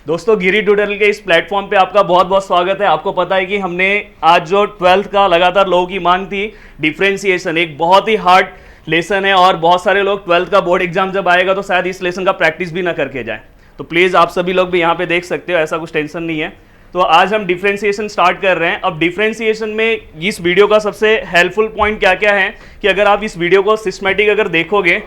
दोस्तों गिरी ट्यूटोरियल के इस प्लेटफॉर्म पे आपका बहुत बहुत स्वागत है। आपको पता है कि हमने आज जो 12th का लगातार लोगों की मांग थी, डिफरेंशिएशन एक बहुत ही हार्ड लेसन है और बहुत सारे लोग 12th का बोर्ड एग्जाम जब आएगा तो शायद इस लेसन का प्रैक्टिस भी ना करके जाए। तो प्लीज़ आप सभी लोग भी यहाँ पे देख सकते हो, ऐसा कुछ टेंशन नहीं है। तो आज हम डिफरेंशिएशन स्टार्ट कर रहे हैं। अब डिफरेंशिएशन में इस वीडियो का सबसे हेल्पफुल पॉइंट क्या क्या है कि अगर आप इस वीडियो को सिस्टमैटिक अगर देखोगे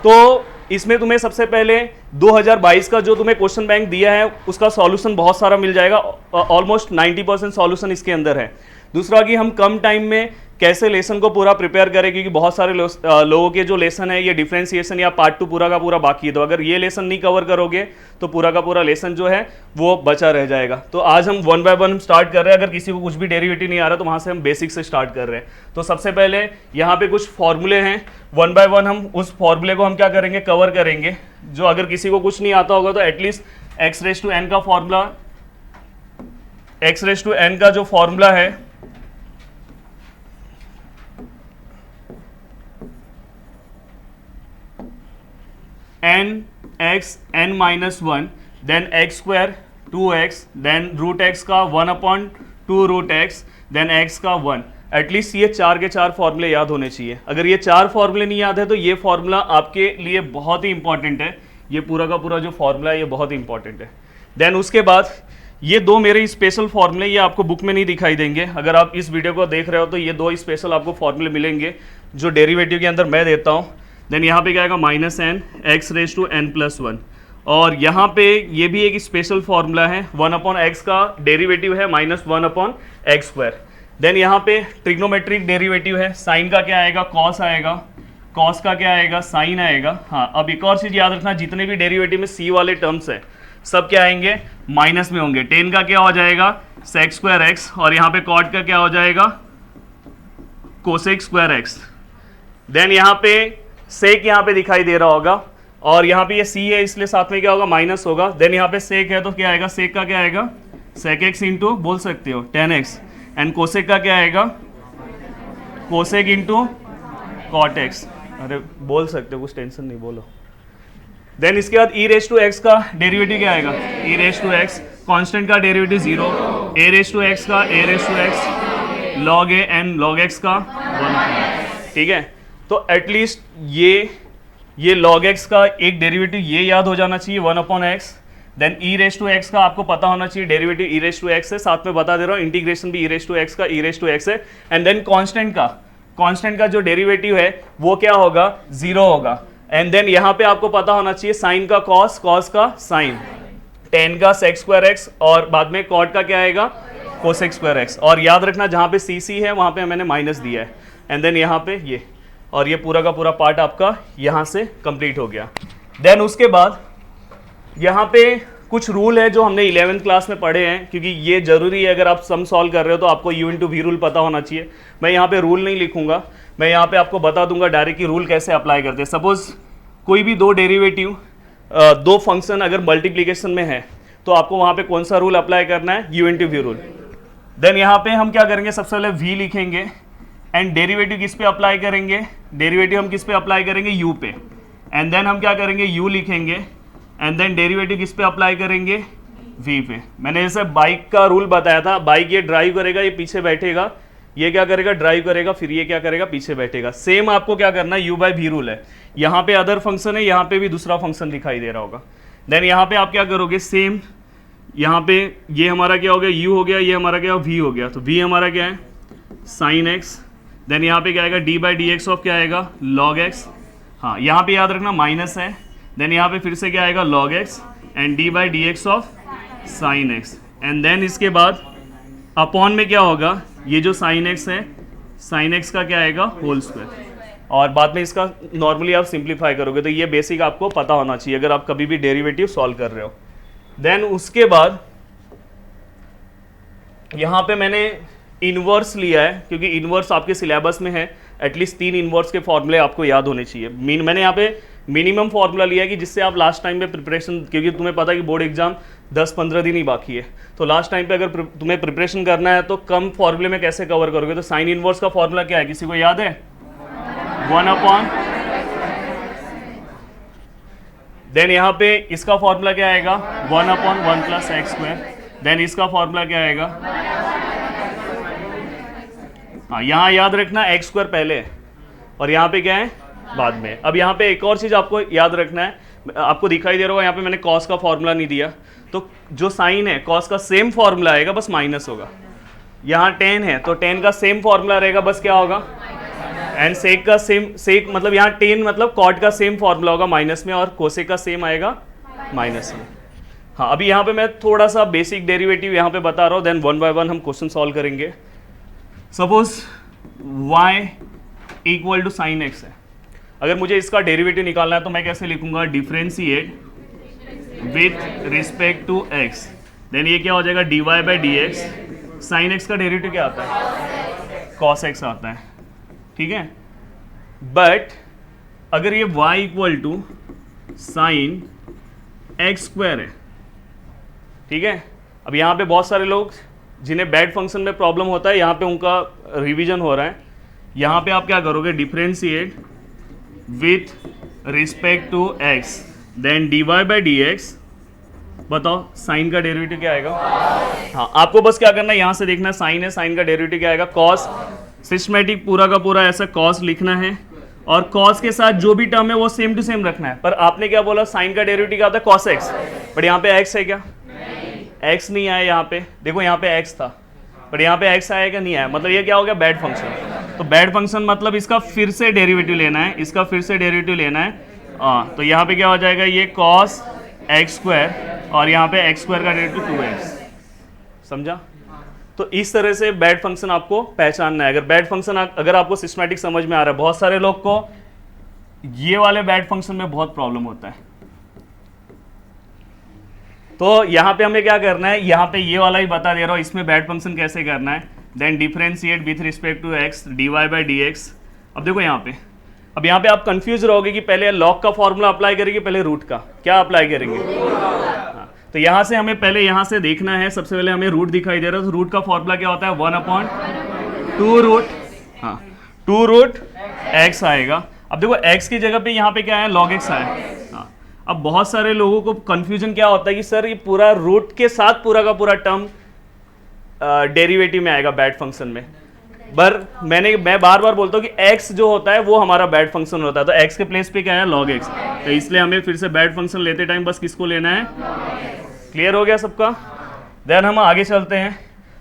तो इसमें तुम्हें सबसे पहले 2022 का जो तुम्हें क्वेश्चन बैंक दिया है उसका सॉल्यूशन बहुत सारा मिल जाएगा। ऑलमोस्ट 90% सॉल्यूशन इसके अंदर है। दूसरा कि हम कम टाइम में कैसे लेसन को पूरा प्रिपेयर करें, क्योंकि बहुत सारे लोगों के जो लेसन है ये डिफरेंशिएशन या पार्ट 2 पूरा का पूरा बाकी है। तो अगर ये लेसन नहीं कवर करोगे तो पूरा का पूरा लेसन जो है वो बचा रह जाएगा। तो आज हम 1 बाय 1 स्टार्ट कर रहे हैं। अगर किसी को कुछ भी डेरिवेटिव नहीं आ रहा तो वहाँ से हम बेसिक से स्टार्ट कर रहे हैं। तो सबसे पहले यहाँ पे कुछ फॉर्मूले हैं, 1 बाय 1 हम उस फॉर्मूले को हम क्या करेंगे, कवर करेंगे। जो अगर किसी को कुछ नहीं आता होगा तो at least x raise to n का formula, x raise to n का जो फॉर्मूला है n x n minus 1 then x square 2x then root x का 1/2 root x then x का 1। एटलीस्ट ये 4 के 4 फॉर्मूले याद होने चाहिए। अगर ये 4 फॉर्मूले नहीं याद है तो ये फॉर्मूला आपके लिए बहुत ही इंपॉर्टेंट है। ये पूरा का पूरा जो फॉर्मूला है ये बहुत ही इंपॉर्टेंट है। देन उसके बाद ये दो मेरे स्पेशल फॉर्मूले, ये आपको बुक में नहीं दिखाई देंगे। अगर आप इस वीडियो को देख रहे हो तो ये दो स्पेशल आपको फॉर्मूले मिलेंगे जो डेरिवेटिव के अंदर मैं देता हूँ। देन यहाँ पे क्या आएगा, -n x raise to n plus 1। और यहाँ पे ये भी एक स्पेशल फॉर्मूला है, 1/x का डेरिवेटिव है -1/x स्क्वायर। देन यहाँ पे ट्रिग्नोमेट्रिक डेरिवेटिव है, साइन का क्या आएगा, कॉस आएगा, कॉस का क्या आएगा, साइन आएगा। हाँ, अब एक और चीज़ याद रखना, जितने भी डेरिवेटिव में c वाले टर्म्स है सब क्या आएंगे, माइनस में होंगे। टेन का क्या हो जाएगा, सेक स्क्वायर एक्स, और यहाँ पे कॉट का क्या हो जाएगा, कोसेक स्क्वायर एक्स। देन यहाँ पे सेक यहाँ पे दिखाई दे रहा होगा और यहाँ पे ये सी है इसलिए साथ में क्या होगा, माइनस होगा। देन यहाँ पे सेक है तो क्या आएगा, सेक का क्या आएगा, सेक एक्स इंटू बोल सकते हो 10x, एंड कोसेक का क्या आएगा, कोसेक इंटू कॉट एक्स। अरे बोल सकते हो, कुछ टेंशन नहीं, बोलो। देन इसके बाद ई रेज टू एक्स का डेरिवेटिव क्या आएगा, e raise to x, constant का derivative 0, a raise to x का a raise to x, log a and log x का 1। ठीक है, तो एटलीस्ट ये log x का एक डेरिवेटिव ये याद हो जाना चाहिए 1/x। Then e raise to x का आपको पता होना चाहिए derivative e raise to x है, साथ में बता दे रहा हूँ इंटीग्रेशन भी e रेज टू x का e रेज टू x है। एंड देन कांस्टेंट का जो डेरिवेटिव है वो क्या होगा, 0 होगा। एंड देन यहाँ पे आपको पता होना चाहिए साइन का कॉस, कॉस का साइन, टेन का सेक स्क्वायर एक्स, और बाद में कॉट का क्या आएगा, कोसेक स्क्वायर एक्स। और याद रखना जहाँ पे सी सी है वहाँ पे मैंने माइनस दिया है। एंड देन यहाँ पे ये, और ये पूरा का पूरा पार्ट आपका यहाँ से कंप्लीट हो गया। देन उसके बाद यहाँ पे कुछ रूल है जो हमने 11th क्लास में पढ़े हैं, क्योंकि ये जरूरी है। अगर आप सम सॉल्व कर रहे हो तो आपको u इंटू वी रूल पता होना चाहिए। मैं यहाँ पे रूल नहीं लिखूंगा, मैं यहाँ पे आपको बता दूंगा डायरेक्ट कि रूल कैसे अप्लाई करते हैं। सपोज कोई भी दो डेरिवेटिव, दो फंक्शन अगर मल्टीप्लीकेशन में है तो आपको वहाँ पे कौन सा रूल अप्लाई करना है, u into we rule. Then यहाँ पे हम क्या करेंगे, सबसे पहले v लिखेंगे एंड डेरिवेटिव किस पे अप्लाई करेंगे, डेरिवेटिव हम किस पे अप्लाई करेंगे, u पे। एंड देन हम क्या करेंगे, u लिखेंगे एंड देन डेरिवेटिव किस पे अप्लाई करेंगे, v पे। मैंने जैसे बाइक का रूल बताया था, बाइक ये ड्राइव करेगा, ये पीछे बैठेगा, ये क्या करेगा, ड्राइव करेगा, फिर ये क्या करेगा, पीछे बैठेगा। सेम आपको क्या करना है, u बाई v रूल है। यहाँ पे अदर फंक्शन है, यहाँ पे भी दूसरा फंक्शन दिखाई दे रहा होगा। देन यहाँ पे आप क्या करोगे, सेम यहाँ पे ये हमारा क्या हो गया, u हो गया, ये हमारा क्या v हो गया। तो v हमारा क्या है, साइन एक्स। देन यहाँ पे क्या आएगा, D by d x of क्या आएगा, लॉग एक्स। हाँ, यहाँ पे याद रखना माइनस है। देन यहाँ पे फिर से क्या आएगा, log x and d by d x of sine x. And then इसके बाद अपॉन में क्या होगा, ये जो साइन एक्स है, साइन एक्स का क्या आएगा, होल स्क्वायर। और बाद में इसका नॉर्मली आप सिंप्लीफाई करोगे। तो ये बेसिक आपको पता होना चाहिए अगर आप कभी भी डेरिवेटिव सॉल्व कर रहे हो। देन उसके बाद यहाँ पे मैंने इनवर्स लिया है, क्योंकि इनवर्स आपके सिलेबस में है। एटलीस्ट 3 इनवर्स के फॉर्मूले आपको याद होने चाहिए। मैंने यहाँ पे मिनिमम फॉर्मूला लिया है कि जिससे आप लास्ट टाइम पे प्रिपरेशन, क्योंकि तुम्हें पता है कि बोर्ड एग्जाम 10-15 दिन ही बाकी है, तो लास्ट टाइम पे अगर तुम्हें प्रिपरेशन करना है तो कम फॉर्मूले में कैसे कवर करोगे। तो साइन इनवर्स का फॉर्मूला क्या है, किसी को याद है, 1/, देन यहाँ पे इसका फॉर्मूला क्या आएगा 1/1 प्लस एक्स स्क्वायर, देन इसका फॉर्मूला क्या आएगा, हाँ यहाँ याद रखना एक्स स्क्वायर पहले है और यहाँ पे क्या है बाद में। अब यहाँ पे एक और चीज आपको याद रखना है, आपको दिखाई दे रहा होगा यहाँ पे मैंने कॉस का फॉर्मूला नहीं दिया, तो जो साइन है कॉस का सेम फॉर्मूला आएगा बस माइनस होगा। यहाँ टेन है तो टेन का सेम फॉर्मूला रहेगा बस क्या होगा, एंड सेक का सेक मतलब यहाँ टेन मतलब कॉट का सेम फॉर्मूला होगा माइनस में, और कोसेक का सेम आएगा माइनस में। हाँ अभी यहाँ पे मैं थोड़ा सा बेसिक डेरिवेटिव यहाँ पे बता रहा हूँ, देन वन बाय वन हम क्वेश्चन सॉल्व करेंगे। Suppose y equal to sine x है, अगर मुझे इसका डेरिवेटिव निकालना है तो मैं कैसे लिखूंगा, differentiate with respect to x, then ये क्या हो जाएगा dy by d x. Sine x का डेरिवेटिव क्या आता है, cos x आता है, ठीक है। बट अगर ये y equal to sine x square है, ठीक है। अब यहाँ पे बहुत सारे लोग जिन्हें बैड फंक्शन में प्रॉब्लम होता है, यहाँ पे उनका रिवीजन हो रहा है। यहाँ पे आप क्या करोगे, differentiate with respect to x, then dy by d x. बताओ साइन का डेरिवेटिव क्या आएगा, हाँ आपको बस क्या करना है, यहाँ से देखना है साइन है, साइन का डेरिवेटिव क्या आएगा कॉस, सिस्टमेटिक पूरा का पूरा ऐसा कॉस लिखना है, और कॉस के साथ जो भी टर्म है वो सेम टू सेम रखना है। पर आपने क्या बोला, साइन का डेरिवेटिव क्या होता है कॉस एक्स, बट यहाँ पे एक्स है क्या, एक्स नहीं आया यहाँ पे, देखो यहाँ पे एक्स था बट यहाँ पे एक्स आया क्या, नहीं आया, मतलब ये क्या हो गया बैड फंक्शन। तो बैड फंक्शन मतलब इसका फिर से डेरिवेटिव लेना है, इसका फिर से डेरिवेटिव लेना है। तो यहाँ पे क्या हो जाएगा, ये कॉस एक्स स्क्वायर और यहाँ पे एक्स स्क्वायर का डेरिवेटिव 2x, समझा। तो इस तरह से बैड फंक्शन आपको पहचानना है। अगर बैड फंक्शन अगर आपको सिस्टमैटिक समझ में आ रहा है, बहुत सारे लोग को ये वाले बैड फंक्शन में बहुत प्रॉब्लम होता है। तो यहाँ पे हमें क्या करना है, यहाँ पे ये वाला ही बता दे रहा हूँ, इसमें बैड फंक्शन कैसे करना है। Then differentiate with respect to x, dy by d x. अब देखो यहाँ पे, अब यहाँ पे आप कंफ्यूज रहोगे कि पहले लॉग का फॉर्मूला अप्लाई करेंगे, पहले रूट का क्या अप्लाई करेंगे। तो यहाँ से हमें पहले यहाँ से देखना है, सबसे पहले हमें रूट दिखाई दे रहा है, तो रूट का फॉर्मूला क्या होता है 1/2 रूट, हाँ 2 रूट एक्स आएगा। अब देखो x की जगह पे यहाँ पे क्या है log x आया। हाँ अब बहुत सारे लोगों को कंफ्यूजन क्या होता है कि सर ये पूरा रूट के साथ पूरा का पूरा टर्म डेरिवेटिव में आएगा बैड फंक्शन में, पर मैं बार बार बोलता हूँ कि x जो होता है वो हमारा बैड फंक्शन होता है, तो x के प्लेस पे क्या है log x, तो इसलिए हमें फिर से बैड फंक्शन लेते टाइम बस किसको लेना है, क्लियर हो गया सबका। देन हम आगे चलते हैं,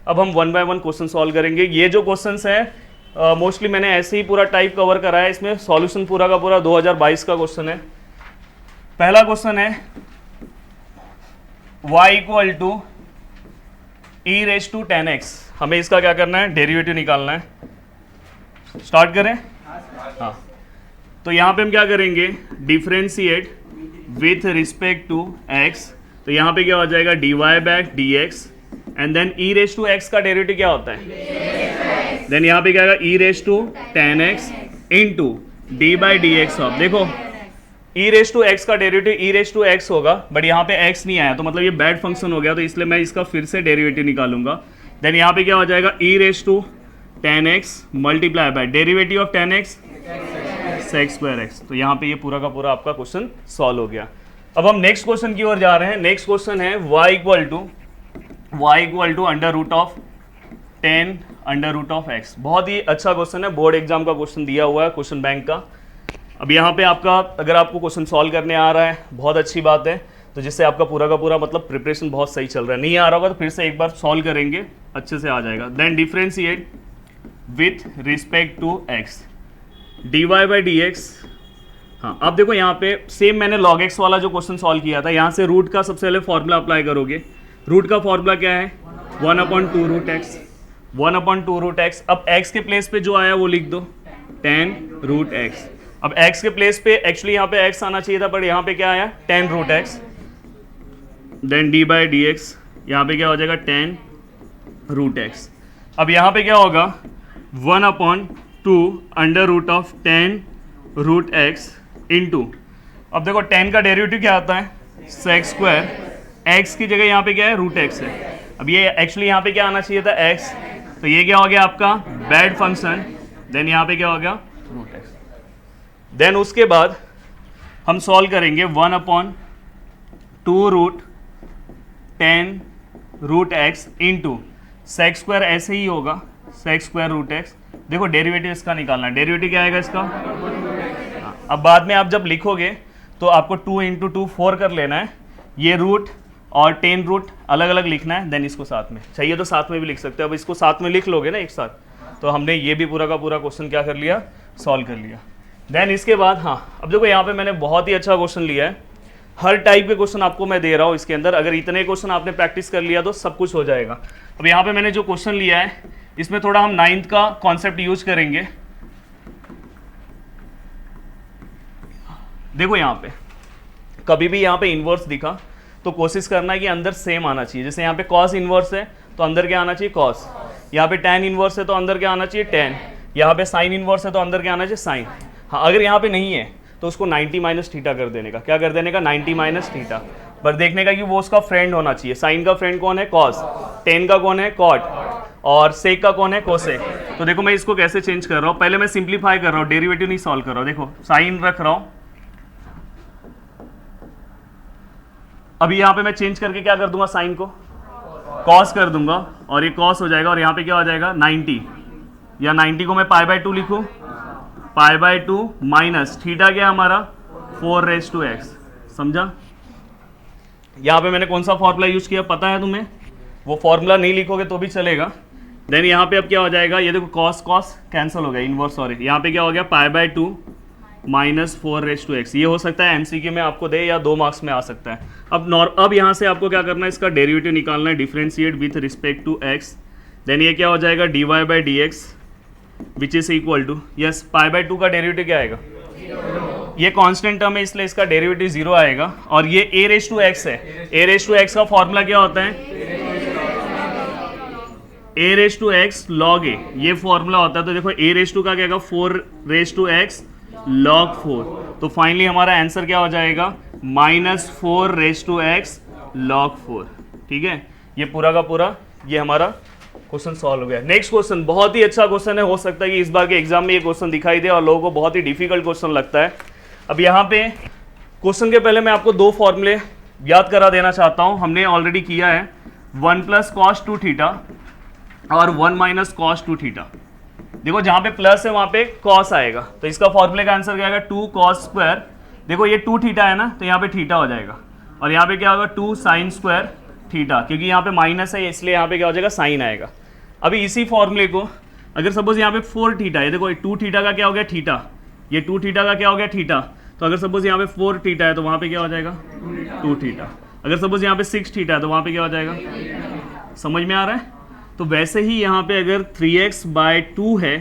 अब हम one by one question solve करेंगे। ये जो क्वेश्चंस हैं मोस्टली मैंने ऐसे ही पूरा टाइप कवर करा है, इसमें सॉल्यूशन पूरा का पूरा 2022 का क्वेश्चन है। पहला क्वेश्चन है y equal to e raise to 10x, हमें इसका क्या करना है, डेरिवेटिव निकालना है। स्टार्ट करें, हाँ तो यहाँ पे हम क्या करेंगे, differentiate with respect to x, तो यहाँ पे क्या हो जाएगा dy by d x, and then e raise to x का डेरिवेटिव क्या होता है, देन यहाँ पे क्या आएगा e raise to 10x into d by d x of, देखो ई रेज टू एक्स का derivative e raise to x होगा, बट यहाँ पे x नहीं आया तो मतलब ये बैड फंक्शन हो गया, तो इसलिए मैं इसका फिर से डेरिवेटिव निकालूंगा। देन यहाँ पे क्या हो जाएगा e raise to 10x multiply by derivative of 10x sec square x, तो यहाँ पे ये पूरा का पूरा आपका क्वेश्चन सॉल्व हो गया। अब हम नेक्स्ट क्वेश्चन की ओर जा रहे हैं। नेक्स्ट क्वेश्चन है y equal to under root of 10 under root of x। बहुत ही अच्छा क्वेश्चन है, बोर्ड एग्जाम का क्वेश्चन दिया हुआ है क्वेश्चन बैंक का। अब यहाँ पे आपका अगर आपको क्वेश्चन सॉल्व करने आ रहा है बहुत अच्छी बात है, तो जिससे आपका पूरा का पूरा मतलब प्रिपरेशन बहुत सही चल रहा है। नहीं आ रहा होगा तो फिर से एक बार सॉल्व करेंगे, अच्छे से आ जाएगा। Then differentiate with respect to x, dy by d x. हाँ अब देखो यहाँ पे सेम मैंने log x वाला जो क्वेश्चन सॉल्व किया था, यहाँ से रूट का सबसे पहले फॉर्मूला अप्लाई करोगे। रूट का फॉर्मूला क्या है 1/2 रूट एक्स, 1/2 रूट एक्स। अब x के प्लेस पे जो आया वो लिख दो 10 रूट एक्स। अब x के प्लेस पे एक्चुअली यहाँ पे x आना चाहिए था, पर यहाँ पे क्या आया 10 root x. Then d by d x, यहाँ पे क्या हो जाएगा 10 रूट एक्स। अब यहाँ पे क्या होगा 1/2 under root of 10 root x into, अब देखो 10 का डेरिवेटिव क्या आता है सेक स्क्वायर, x की जगह यहाँ पे क्या है रूट एक्स है। अब ये एक्चुअली यहाँ पे क्या आना चाहिए था x, तो ये क्या हो गया आपका बैड फंक्शन। देन यहाँ पे क्या हो गया रूट एक्स। देन उसके बाद हम सॉल्व करेंगे 1/2√10√x इंटू सेक स्क्वायर, ऐसे ही होगा सेक स्क्वायर रूट एक्स। देखो डेरिवेटिव इसका निकालना है, डेरिवेटिव क्या आएगा इसका। अब बाद में आप जब लिखोगे तो आपको 2 × 2 4 कर लेना है, ये रूट और 10 रूट अलग अलग लिखना है, देन इसको साथ में, चाहिए तो साथ में भी लिख सकते हो। अब इसको साथ में लिख लोगे ना एक साथ, तो हमने ये भी पूरा का पूरा क्वेश्चन क्या कर लिया, सॉल्व कर लिया। देन इसके बाद हाँ, अब देखो यहाँ पे मैंने बहुत ही अच्छा क्वेश्चन लिया है, हर टाइप के क्वेश्चन आपको मैं दे रहा हूँ इसके अंदर। अगर इतने क्वेश्चन आपने प्रैक्टिस कर लिया तो सब कुछ हो जाएगा। अब यहाँ पे मैंने जो क्वेश्चन लिया है इसमें थोड़ा हम 9th का कॉन्सेप्ट यूज करेंगे। देखो यहाँ पे कभी भी यहाँ पे इनवर्स दिखा तो कोशिश करना है कि अंदर सेम आना चाहिए। जैसे यहाँ पे कॉस इनवर्स है तो अंदर क्या आना चाहिए, कॉस। यहाँ पे tan इनवर्स है तो अंदर क्या आना चाहिए, tan। यहाँ पे साइन इनवर्स है तो अंदर क्या आना चाहिए, साइन। हाँ, अगर यहाँ पे नहीं है तो उसको 90 माइनस थीटा कर देने का, क्या कर देने का, 90 माइनस थीटा। पर देखने का कि वो उसका फ्रेंड होना चाहिए। साइन का फ्रेंड कौन है, कॉस। tan का कौन है, कॉट। और सेक का कौन है, कोसेक। तो देखो मैं इसको कैसे चेंज कर रहा हूँ, पहले मैं सिंप्लीफाई कर रहा हूँ, डेरिवेटिव नहीं सॉल्व कर रहा हूँ। देखो साइन रख रहा हूँ, अभी यहाँ पे मैं चेंज करके क्या कर दूंगा, साइन को कॉस कर दूंगा और ये कॉस हो जाएगा। और यहाँ पे क्या हो जाएगा, 90, या 90 को मैं π/2 लिखूँ, π/2 माइनस थीटा क्या हमारा 4⁻x। समझा। यहाँ पे मैंने कौन सा फॉर्मूला यूज किया पता है तुम्हें, वो फॉर्मूला नहीं लिखोगे तो भी चलेगा। देन यहाँ पे अब क्या हो जाएगा, ये देखो कॉस कॉस कैंसिल हो गया, इनवर्स सॉरी, यहाँ पे क्या हो गया, π/2 माइनस 4⁻x। ये हो सकता है MCQ में आपको दे या 2 मार्क्स में आ सकता है। अब यहाँ से आपको क्या करना है, इसका डेरिवेटिव निकालना है, differentiate with respect to x। Then ये क्या हो जाएगा, dy/dx which is equal to, yes π/2 का डेरिवेटिव क्या आएगा, ये कांस्टेंट टर्म है इसलिए इसका डेरिवेटिव 0 आएगा। और ये a⁻x है, a⁻x का फॉर्मूला क्या होता है, a⁻x log a, ये फॉर्मूला होता है। तो देखो a⁻ का क्या आएगा, 4⁻x log 4। तो फाइनली हमारा आंसर क्या हो जाएगा, -4⁻x log 4। ठीक है, ये पूरा का पूरा ये हमारा क्वेश्चन सॉल्व हो गया। नेक्स्ट क्वेश्चन बहुत ही अच्छा क्वेश्चन है, हो सकता है कि इस बार के एग्जाम में ये क्वेश्चन दिखाई दे और लोगों को बहुत ही डिफिकल्ट क्वेश्चन लगता है। अब यहाँ पे क्वेश्चन के पहले मैं आपको 2 फॉर्मूले याद करा देना चाहता हूँ। हमने ऑलरेडी किया है 1 + cos 2 थीटा और 1 - cos 2 थीटा। देखो जहाँ पे प्लस है वहाँ पे कॉस आएगा, तो इसका फॉर्मूले का आंसर क्या आएगा, 2 cos स्क्वायर। देखो ये 2 थीटा है ना, तो यहाँ पे थीटा हो जाएगा। और यहाँ पे क्या होगा, 2 sin स्क्वायर थीटा, क्योंकि यहाँ पे माइनस है इसलिए यहाँ पे क्या हो जाएगा, साइन आएगा। अभी इसी फॉर्मूले को अगर सपोज यहाँ पे 4 थीटा है, देखो 2 थीटा का क्या हो गया, थीटा, ये 2 थीटा का क्या हो गया, थीटा। तो अगर सपोज यहाँ पे 4 थीटा है तो वहाँ पे क्या हो जाएगा, 2 थीटा। अगर सपोज यहाँ पे 6 थीटा है तो वहाँ पे क्या हो जाएगा, समझ में आ रहा है। तो वैसे ही यहाँ पे अगर 3x/2 है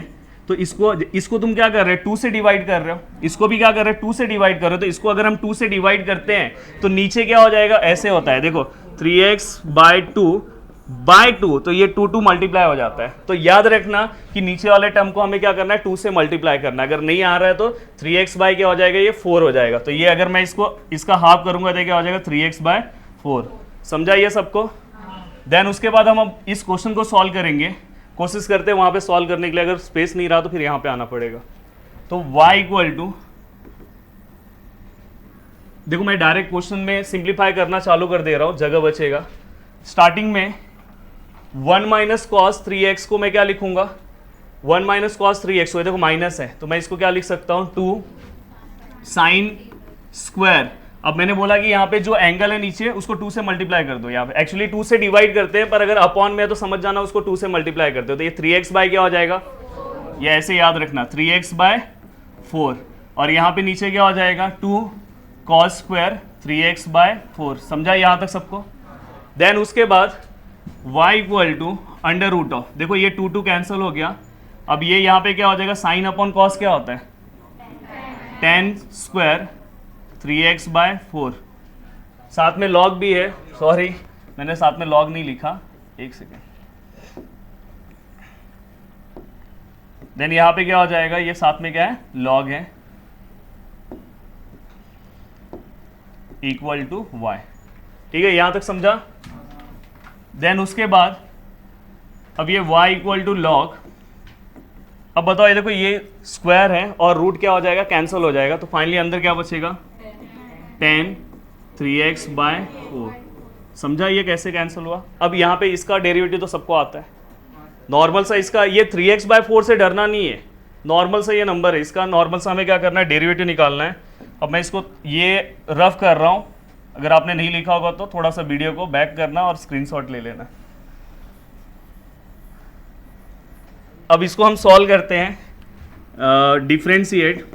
तो इसको तुम क्या कर रहे हो, 2 से डिवाइड कर रहे हो, इसको भी क्या कर रहे हो, 2 से डिवाइड कर रहे हो। तो इसको अगर हम 2 से डिवाइड करते हैं तो नीचे क्या हो जाएगा, ऐसे होता है। देखो 3x/2 तो ये 2 मल्टीप्लाई हो जाता है। तो याद रखना कि नीचे वाले टर्म को हमें क्या करना है, 2 से मल्टीप्लाई करना है। अगर नहीं आ रहा है तो 3x/ क्या हो जाएगा, ये 4 हो जाएगा। तो ये अगर मैं इसका हाफ करूंगा तो क्या हो जाएगा, 3x/4। समझा ये सबको। देन उसके बाद हम अब इस क्वेश्चन को सॉल्व करेंगे। कोशिश करते हैं वहां पे सॉल्व करने के लिए, अगर स्पेस नहीं रहा तो फिर यहां पे आना पड़ेगा। तो y देखो मैं डायरेक्ट क्वेश्चन में सिंप्लीफाई करना चालू कर दे रहा हूं, जगह बचेगा। स्टार्टिंग में 1 - cos 3x को मैं क्या लिखूंगा, 1 - cos 3x को, देखो माइनस है तो मैं इसको क्या लिख सकता हूं, 2 sin स्क्वायर। अब मैंने बोला कि यहाँ पे जो एंगल है नीचे उसको 2 से मल्टीप्लाई कर दो। यहाँ पे एक्चुअली 2 से डिवाइड करते हैं, पर अगर अपॉन में है तो समझ जाना उसको 2 से मल्टीप्लाई करते हो। तो ये 3x/ क्या हो जाएगा, ये ऐसे याद रखना 3x/4। और यहाँ पे नीचे क्या हो जाएगा, 2 cos स्क्वायर 3x/4। समझा यहाँ तक सबको। देन उसके बाद y √, देखो ये 2 कैंसिल हो गया। अब ये यहाँ पे क्या हो जाएगा, साइन अपॉन कॉस क्या होता है, tan स्क्वायर 3x/4। साथ में लॉग भी है, सॉरी मैंने साथ में लॉग नहीं लिखा, एक सेकेंड। देन यहाँ पे क्या हो जाएगा, ये साथ में क्या है, लॉग है, इक्वल टू y। ठीक है, यहां तक समझा। देन उसके बाद अब ये y इक्वल टू लॉग। अब बताओ, ये देखो ये स्क्वायर है और रूट क्या हो जाएगा, कैंसिल हो जाएगा। तो फाइनली अंदर क्या बचेगा, 10 3x/4। समझा ये कैसे कैंसिल हुआ? अब यहाँ पे इसका डेरिवेटिव तो सबको आता है, नॉर्मल सा इसका, ये 3x/4 से डरना नहीं है, नॉर्मल सा ये नंबर है, इसका नॉर्मल सा हमें क्या करना है, डेरिवेटिव निकालना है। अब मैं इसको ये रफ कर रहा हूँ, अगर आपने नहीं लिखा होगा तो थोड़ा सा वीडियो को बैक करना और स्क्रीनशॉट ले लेना। अब इसको हम सॉल्व करते हैं, differentiate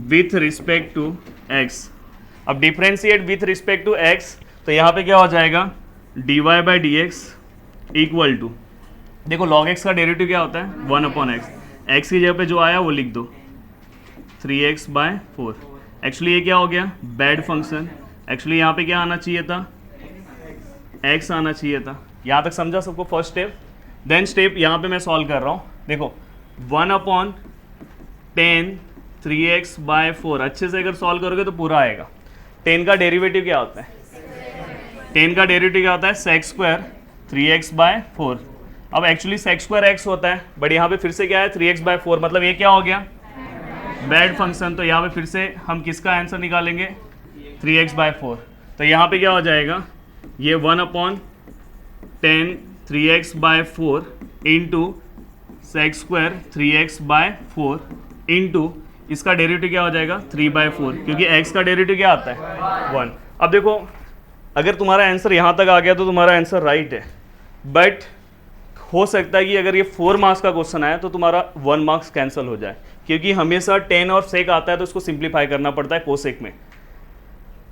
with respect to x. अब differentiate with respect to x, तो यहाँ पे क्या हो जाएगा, dy/dx इक्वल टू, देखो log x का डेरिवेटिव क्या होता है, 1/x, x की जगह पे जो आया वो लिख दो, 3x/4। एक्चुअली ये क्या हो गया, बैड फंक्शन, एक्चुअली यहाँ पे क्या आना चाहिए था, x आना चाहिए था। यहाँ तक समझा सबको फर्स्ट स्टेप? देन स्टेप यहाँ पे मैं सॉल्व कर रहा हूँ, देखो 1/10 3x/4, अच्छे से अगर सॉल्व करोगे तो पूरा आएगा। 10 का डेरिवेटिव क्या होता है, 10 का डेरिवेटिव क्या होता है, sec² 3x/4। अब एक्चुअली sec² x होता है, बट यहाँ पे फिर से क्या है, 3x/4, मतलब ये क्या हो गया, बैड फंक्शन। तो यहाँ पे फिर से हम किसका आंसर निकालेंगे, 3x/4। तो यहाँ पे क्या हो जाएगा, ये 1/10 3x/4 into sec² 3x/4 into इसका डेरिवेटिव क्या हो जाएगा, 3/4, क्योंकि x का डेरिवेटिव क्या आता है, 1। अब देखो अगर तुम्हारा आंसर यहाँ तक आ गया तो तुम्हारा आंसर राइट है, बट हो सकता है कि अगर ये 4 मार्क्स का क्वेश्चन आया तो तुम्हारा 1 मार्क्स कैंसिल हो जाए, क्योंकि हमेशा 10 और सेक आता है तो इसको सिंप्लीफाई करना पड़ता है कोसेक में।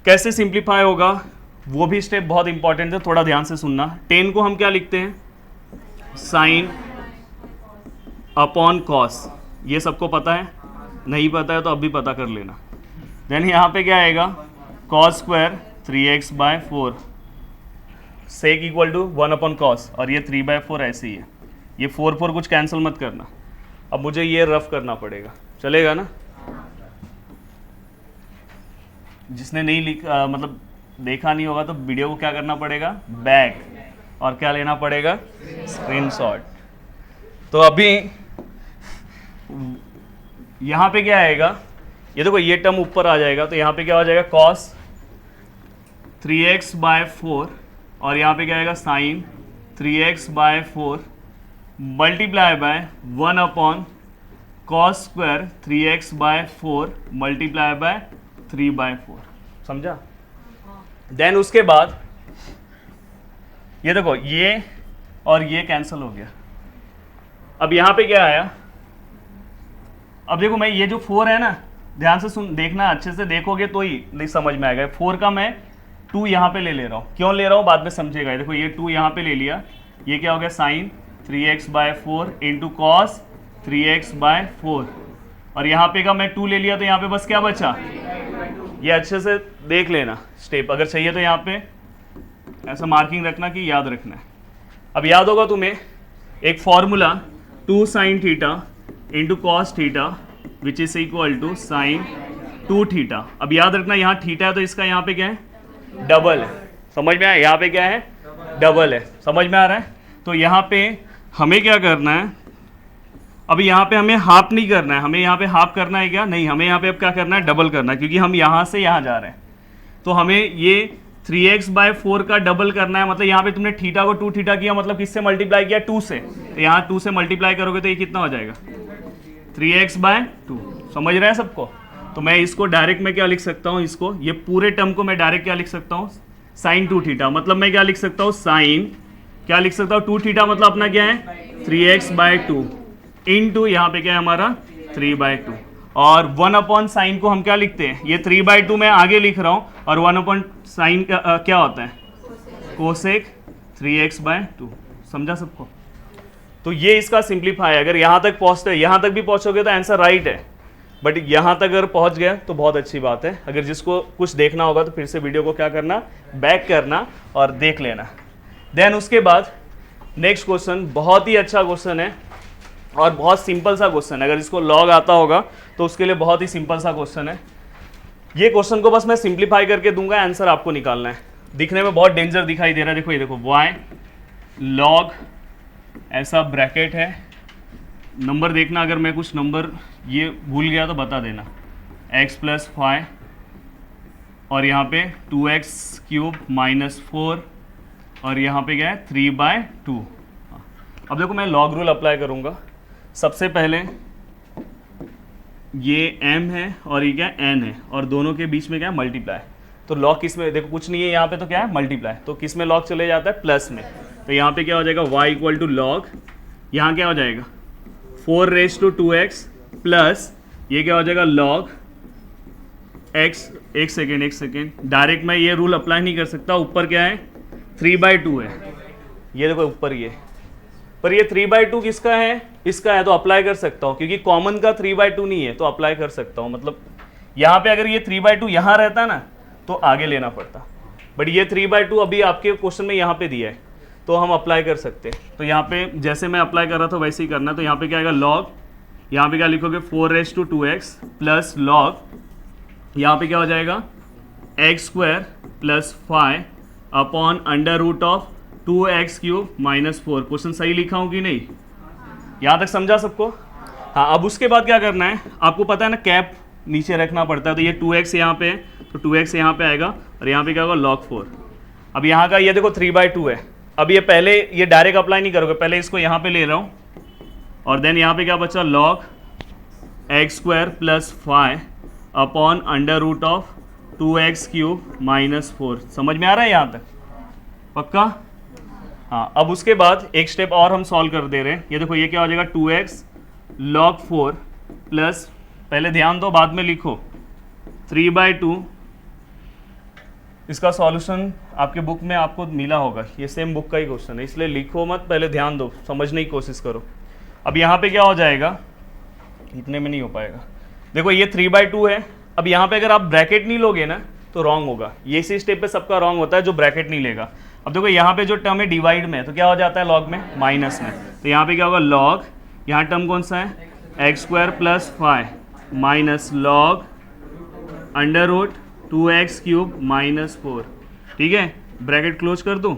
कैसे सिंप्लीफाई होगा वो भी स्टेप बहुत इंपॉर्टेंट है, थोड़ा ध्यान से सुनना। 10 को हम क्या लिखते हैं, साइन अपॉन कॉस, ये सबको पता है, नहीं पता है तो अब भी पता कर लेना। देन यहाँ पे क्या आएगा, cos² 3x/4, sec equal to 1/cos, और ये 3/4 ऐसे ही है, ये 4 कुछ कैंसिल मत करना। अब मुझे ये रफ करना पड़ेगा, चलेगा ना? जिसने नहीं लिखा, मतलब देखा नहीं होगा, तो वीडियो को क्या करना पड़ेगा, बैक, और क्या लेना पड़ेगा, स्क्रीनशॉट। तो अभी यहाँ पे क्या आएगा, ये देखो ये टर्म ऊपर आ जाएगा, तो यहाँ पे क्या हो जाएगा, cos 3x/4, और यहाँ पे क्या आएगा, sine 3x/4 multiply by 1/cos² 3x/4 multiply by 3/4। समझा? देन उसके बाद ये देखो ये और ये कैंसिल हो गया। अब यहाँ पे क्या आया, अब देखो मैं ये जो 4 है ना, ध्यान से सुन, देखना अच्छे से, देखोगे तो ही नहीं समझ में आएगा। 4 का मैं 2 यहाँ पे ले रहा हूँ, क्यों ले रहा हूँ बाद में समझेगा। देखो ये 2 यहाँ पे ले लिया, ये क्या हो गया, sign 3x/4 into cos 3x/4, और यहाँ पे का मैं 2 ले लिया, तो यहाँ पे बस क्या बचा, ये अच्छे से देख लेना स्टेप, अगर चाहिए तो यहाँ पे ऐसा मार्किंग रखना कि याद रखना है। अब याद होगा तुम्हें एक formula 2 sin theta into cos theta which is equal to sine 2 theta. अब याद रखना यहाँ थीटा है तो इसका यहाँ पे क्या है, डबल है। समझ में आया, यहाँ पे क्या है, डबल है। समझ में आ रहा है? तो यहाँ पे हमें क्या करना है, अभी यहाँ पे हमें हाफ नहीं करना है, हमें यहाँ पे हाफ करना है क्या, नहीं, हमें यहाँ पे अब क्या करना है, डबल करना है, क्योंकि हम यहाँ से यहाँ जा रहे हैं। तो हमें ये 3x/4 का डबल करना है, मतलब यहाँ पे तुमने थीटा को 2 थीटा किया, मतलब किससे मल्टीप्लाई किया, 2 से, तो यहाँ 2 से मल्टीप्लाई करोगे तो ये कितना हो जाएगा, 3x/2। समझ रहे हैं सबको? तो मैं इसको डायरेक्ट में क्या लिख सकता हूँ, इसको, ये पूरे टर्म को मैं डायरेक्ट क्या लिख सकता हूँ, साइन 2 थीटा, मतलब मैं क्या लिख सकता हूँ, साइन क्या लिख सकता हूँ, 2 थीटा, मतलब अपना क्या है, 3x/2 इंटू यहाँ पे क्या है हमारा 3/2, और 1/sin को हम क्या लिखते हैं, ये 3/2 मैं आगे लिख रहा हूँ, और 1/sin क्या होता है, कोसेक 3x/2। समझा सबको? तो ये इसका सिंप्लीफाई है। अगर यहाँ तक पहुँचते, यहाँ तक भी पहुँचोगे तो आंसर राइट है, बट यहाँ तक अगर पहुँच गया तो बहुत अच्छी बात है। अगर जिसको कुछ देखना होगा तो फिर से वीडियो को क्या करना, बैक करना और देख लेना। देन उसके बाद नेक्स्ट क्वेश्चन बहुत ही अच्छा क्वेश्चन है और बहुत सिंपल सा क्वेश्चन है। अगर इसको लॉग आता होगा तो उसके लिए बहुत ही सिंपल सा क्वेश्चन है। ये क्वेश्चन को बस मैं सिंप्लीफाई करके दूंगा, आंसर आपको निकालना है। दिखने में बहुत डेंजर दिखाई दे रहा है, देखो ये देखो, y log ऐसा ब्रैकेट है, नंबर देखना, अगर मैं कुछ नंबर ये भूल गया तो बता देना, x + 5 और यहाँ पे 2x³ माइनस 4 और यहाँ पे क्या है 3/2। अब देखो मैं लॉग रूल अप्लाई करूँगा। सबसे पहले ये m है और ये क्या n है और दोनों के बीच में क्या है मल्टीप्लाई। तो लॉग किस में, देखो कुछ नहीं है यहाँ पे, तो क्या है मल्टीप्लाई, तो किस में लॉग चले जाता है प्लस में। तो यहाँ पे क्या हो जाएगा y इक्वल टू लॉग, यहाँ क्या हो जाएगा 4⁻² प्लस ये क्या हो जाएगा लॉग x। एक सेकेंड, डायरेक्ट मैं ये रूल अप्लाई नहीं कर सकता, ऊपर क्या है 3/2 है, ये देखो ऊपर ये, पर ये 3/2 किसका है, इसका है, तो अप्लाई कर सकता हूँ क्योंकि कॉमन का 3/2 नहीं है, तो अप्लाई कर सकता हूँ। मतलब यहाँ पे अगर ये 3/2 यहाँ रहता ना तो आगे लेना पड़ता, बट ये 3/2 अभी आपके क्वेश्चन में यहाँ पे दिया है तो हम अप्लाई कर सकते हैं। तो यहाँ पे जैसे मैं अप्लाई कर रहा था वैसे ही करना। तो यहाँ पे क्या आएगा लॉग, यहाँ पे क्या लिखोगे 4⁻² प्लस लॉग, यहाँ पे क्या हो जाएगा x² plus 5 upon √2x³ minus 4। Question सही लिखा हूँ कि नहीं, यहाँ तक समझा सबको? हाँ, अब उसके बाद क्या करना है, आपको पता है ना कैप नीचे रखना पड़ता है, तो ये 2x यहाँ पे है तो 2x यहाँ पे आएगा और यहाँ पे क्या होगा log 4। अब यहाँ का ये देखो 3/2 है, अब ये पहले ये डायरेक्ट अप्लाई नहीं करोगे, पहले इसको यहाँ पे ले रहा हूँ और देन यहाँ पे क्या बचा log x² plus 5 upon √2x³ minus 4। समझ में आ रहा है यहाँ तक? पक्का? हाँ, अब उसके बाद एक स्टेप और हम सॉल्व कर दे रहे हैं। ये देखो ये क्या हो जाएगा 2x log 4 प्लस, पहले ध्यान दो बाद में लिखो 3/2। इसका सॉल्यूशन आपके बुक में आपको मिला होगा, ये सेम बुक का ही क्वेश्चन है, इसलिए लिखो मत, पहले ध्यान दो, समझने की कोशिश करो। अब यहाँ पे क्या हो जाएगा, इतने में नहीं हो पाएगा। देखो ये 3/2 है, अब यहाँ पे अगर आप ब्रैकेट नहीं लोगे ना तो रॉन्ग होगा, ये इसी स्टेप पे सबका रॉन्ग होता है जो ब्रैकेट नहीं लेगा। अब देखो यहाँ पे जो टर्म है डिवाइड में, तो क्या हो जाता है लॉग में माइनस में, तो यहाँ पे क्या होगा लॉग, यहाँ टर्म कौन सा है x² plus 5 minus log √2x³ minus 4। ठीक है, ब्रैकेट क्लोज कर दूँ।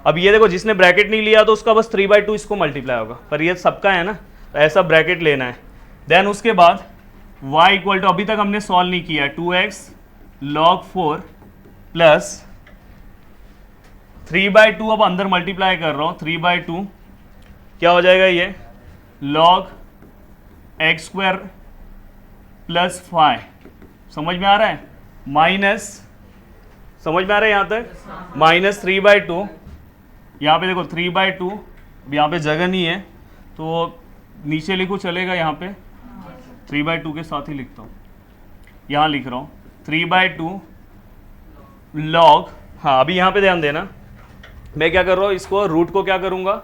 अब ये देखो जिसने ब्रैकेट नहीं लिया तो उसका बस 3/2 इसको मल्टीप्लाई होगा, पर ये सबका है ना, तो ऐसा ब्रैकेट लेना है। देन उसके बाद y इक्वल टू, अभी तक हमने सॉल्व नहीं किया, 2x log 4 प्लस 3/2, अब अंदर मल्टीप्लाई कर रहा हूँ 3/2 क्या हो जाएगा ये log x² प्लस 5। समझ में आ रहा है? माइनस, समझ में आ रहा है यहाँ तक? माइनस 3/2, यहाँ पे देखो 3/2, अब यहाँ पे जगह नहीं है तो नीचे लिखो चलेगा, यहाँ पे 3/2 के साथ ही लिखता हूँ, यहाँ लिख रहा हूँ 3/2 log, हाँ अभी यहाँ पे ध्यान देना, मैं क्या कर रहा हूँ, इसको रूट को क्या करूँगा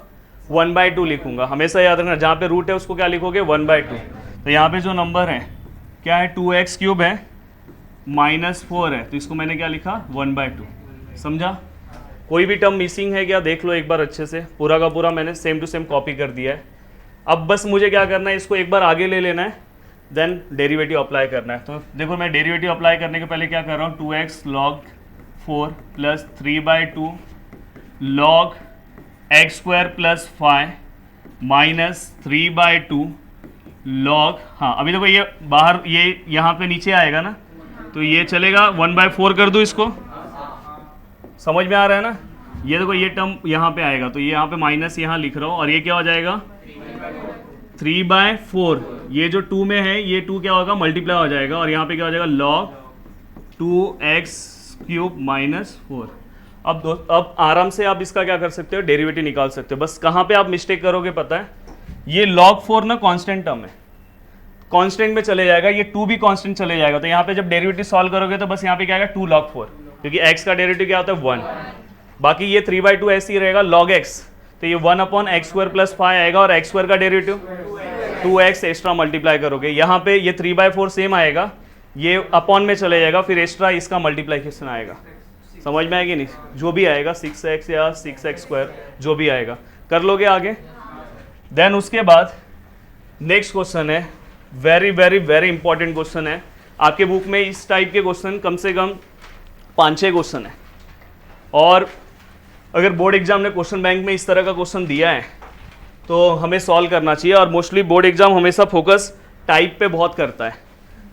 1/2 लिखूंगा। हमेशा याद रखना जहाँ पे रूट है उसको क्या लिखोगे 1/2। तो यहाँ पे जो नंबर है क्या है 2x³ है माइनस 4 है, तो इसको मैंने क्या लिखा 1/2। समझा? कोई भी टर्म मिसिंग है क्या देख लो एक बार अच्छे से, पूरा का पूरा मैंने सेम टू सेम कॉपी कर दिया है। अब बस मुझे क्या करना है, इसको एक बार आगे ले लेना है, देन डेरिवेटिव अप्लाई करना है। तो देखो मैं डेरिवेटिव अप्लाई करने के पहले क्या कर रहा हूँ, 2x log 4 plus 3/2 log x² plus 5 minus 3/2 log, हाँ अभी देखो ये बाहर, ये यहाँ पे नीचे आएगा ना, तो ये चलेगा 1/4 कर दूँ इसको। समझ में आ रहा है ना? ये देखो ये टर्म यहाँ पे आएगा, तो ये यहाँ पे माइनस यहाँ लिख रहा हूँ और ये क्या हो जाएगा 3/4। ये जो 2 में है ये 2 क्या होगा मल्टीप्लाई हो जाएगा और यहाँ पे क्या हो जाएगा log 2x³ माइनस 4। अब आराम से आप इसका क्या कर सकते हो, डेरिवेटिव निकाल सकते हो। बस कहाँ पे आप मिस्टेक करोगे पता है, ये log 4 ना कांस्टेंट टर्म है, कांस्टेंट में चले जाएगा, ये 2 भी कांस्टेंट चले जाएगा, तो यहाँ पे जब डेरिवेटिव सॉल्व करोगे तो बस यहाँ पे क्या आएगा 2 log 4, क्योंकि x का डेरिवेटिव क्या होता है 1। बाकी ये 3/2 ऐसे ही रहेगा log x, तो ये 1/x² प्लस 5 आएगा और x² का डेरिवेटिव 2x एक्स्ट्रा मल्टीप्लाई करोगे, यहाँ पे ये 3/4 सेम आएगा, ये अपॉन में चले जाएगा, फिर एक्स्ट्रा इसका मल्टीप्लाइकेशन आएगा। समझ में आएगी नहीं? जो भी आएगा 6x या 6x² जो भी आएगा कर लोगे आगे। देन उसके बाद नेक्स्ट क्वेश्चन है, very very very important question है आपके बुक में। इस टाइप के क्वेश्चन कम से कम 5-6 क्वेश्चन है, और अगर बोर्ड एग्जाम ने क्वेश्चन बैंक में इस तरह का क्वेश्चन दिया है तो हमें सॉल्व करना चाहिए। और मोस्टली बोर्ड एग्जाम हमेशा फोकस टाइप पे बहुत करता है,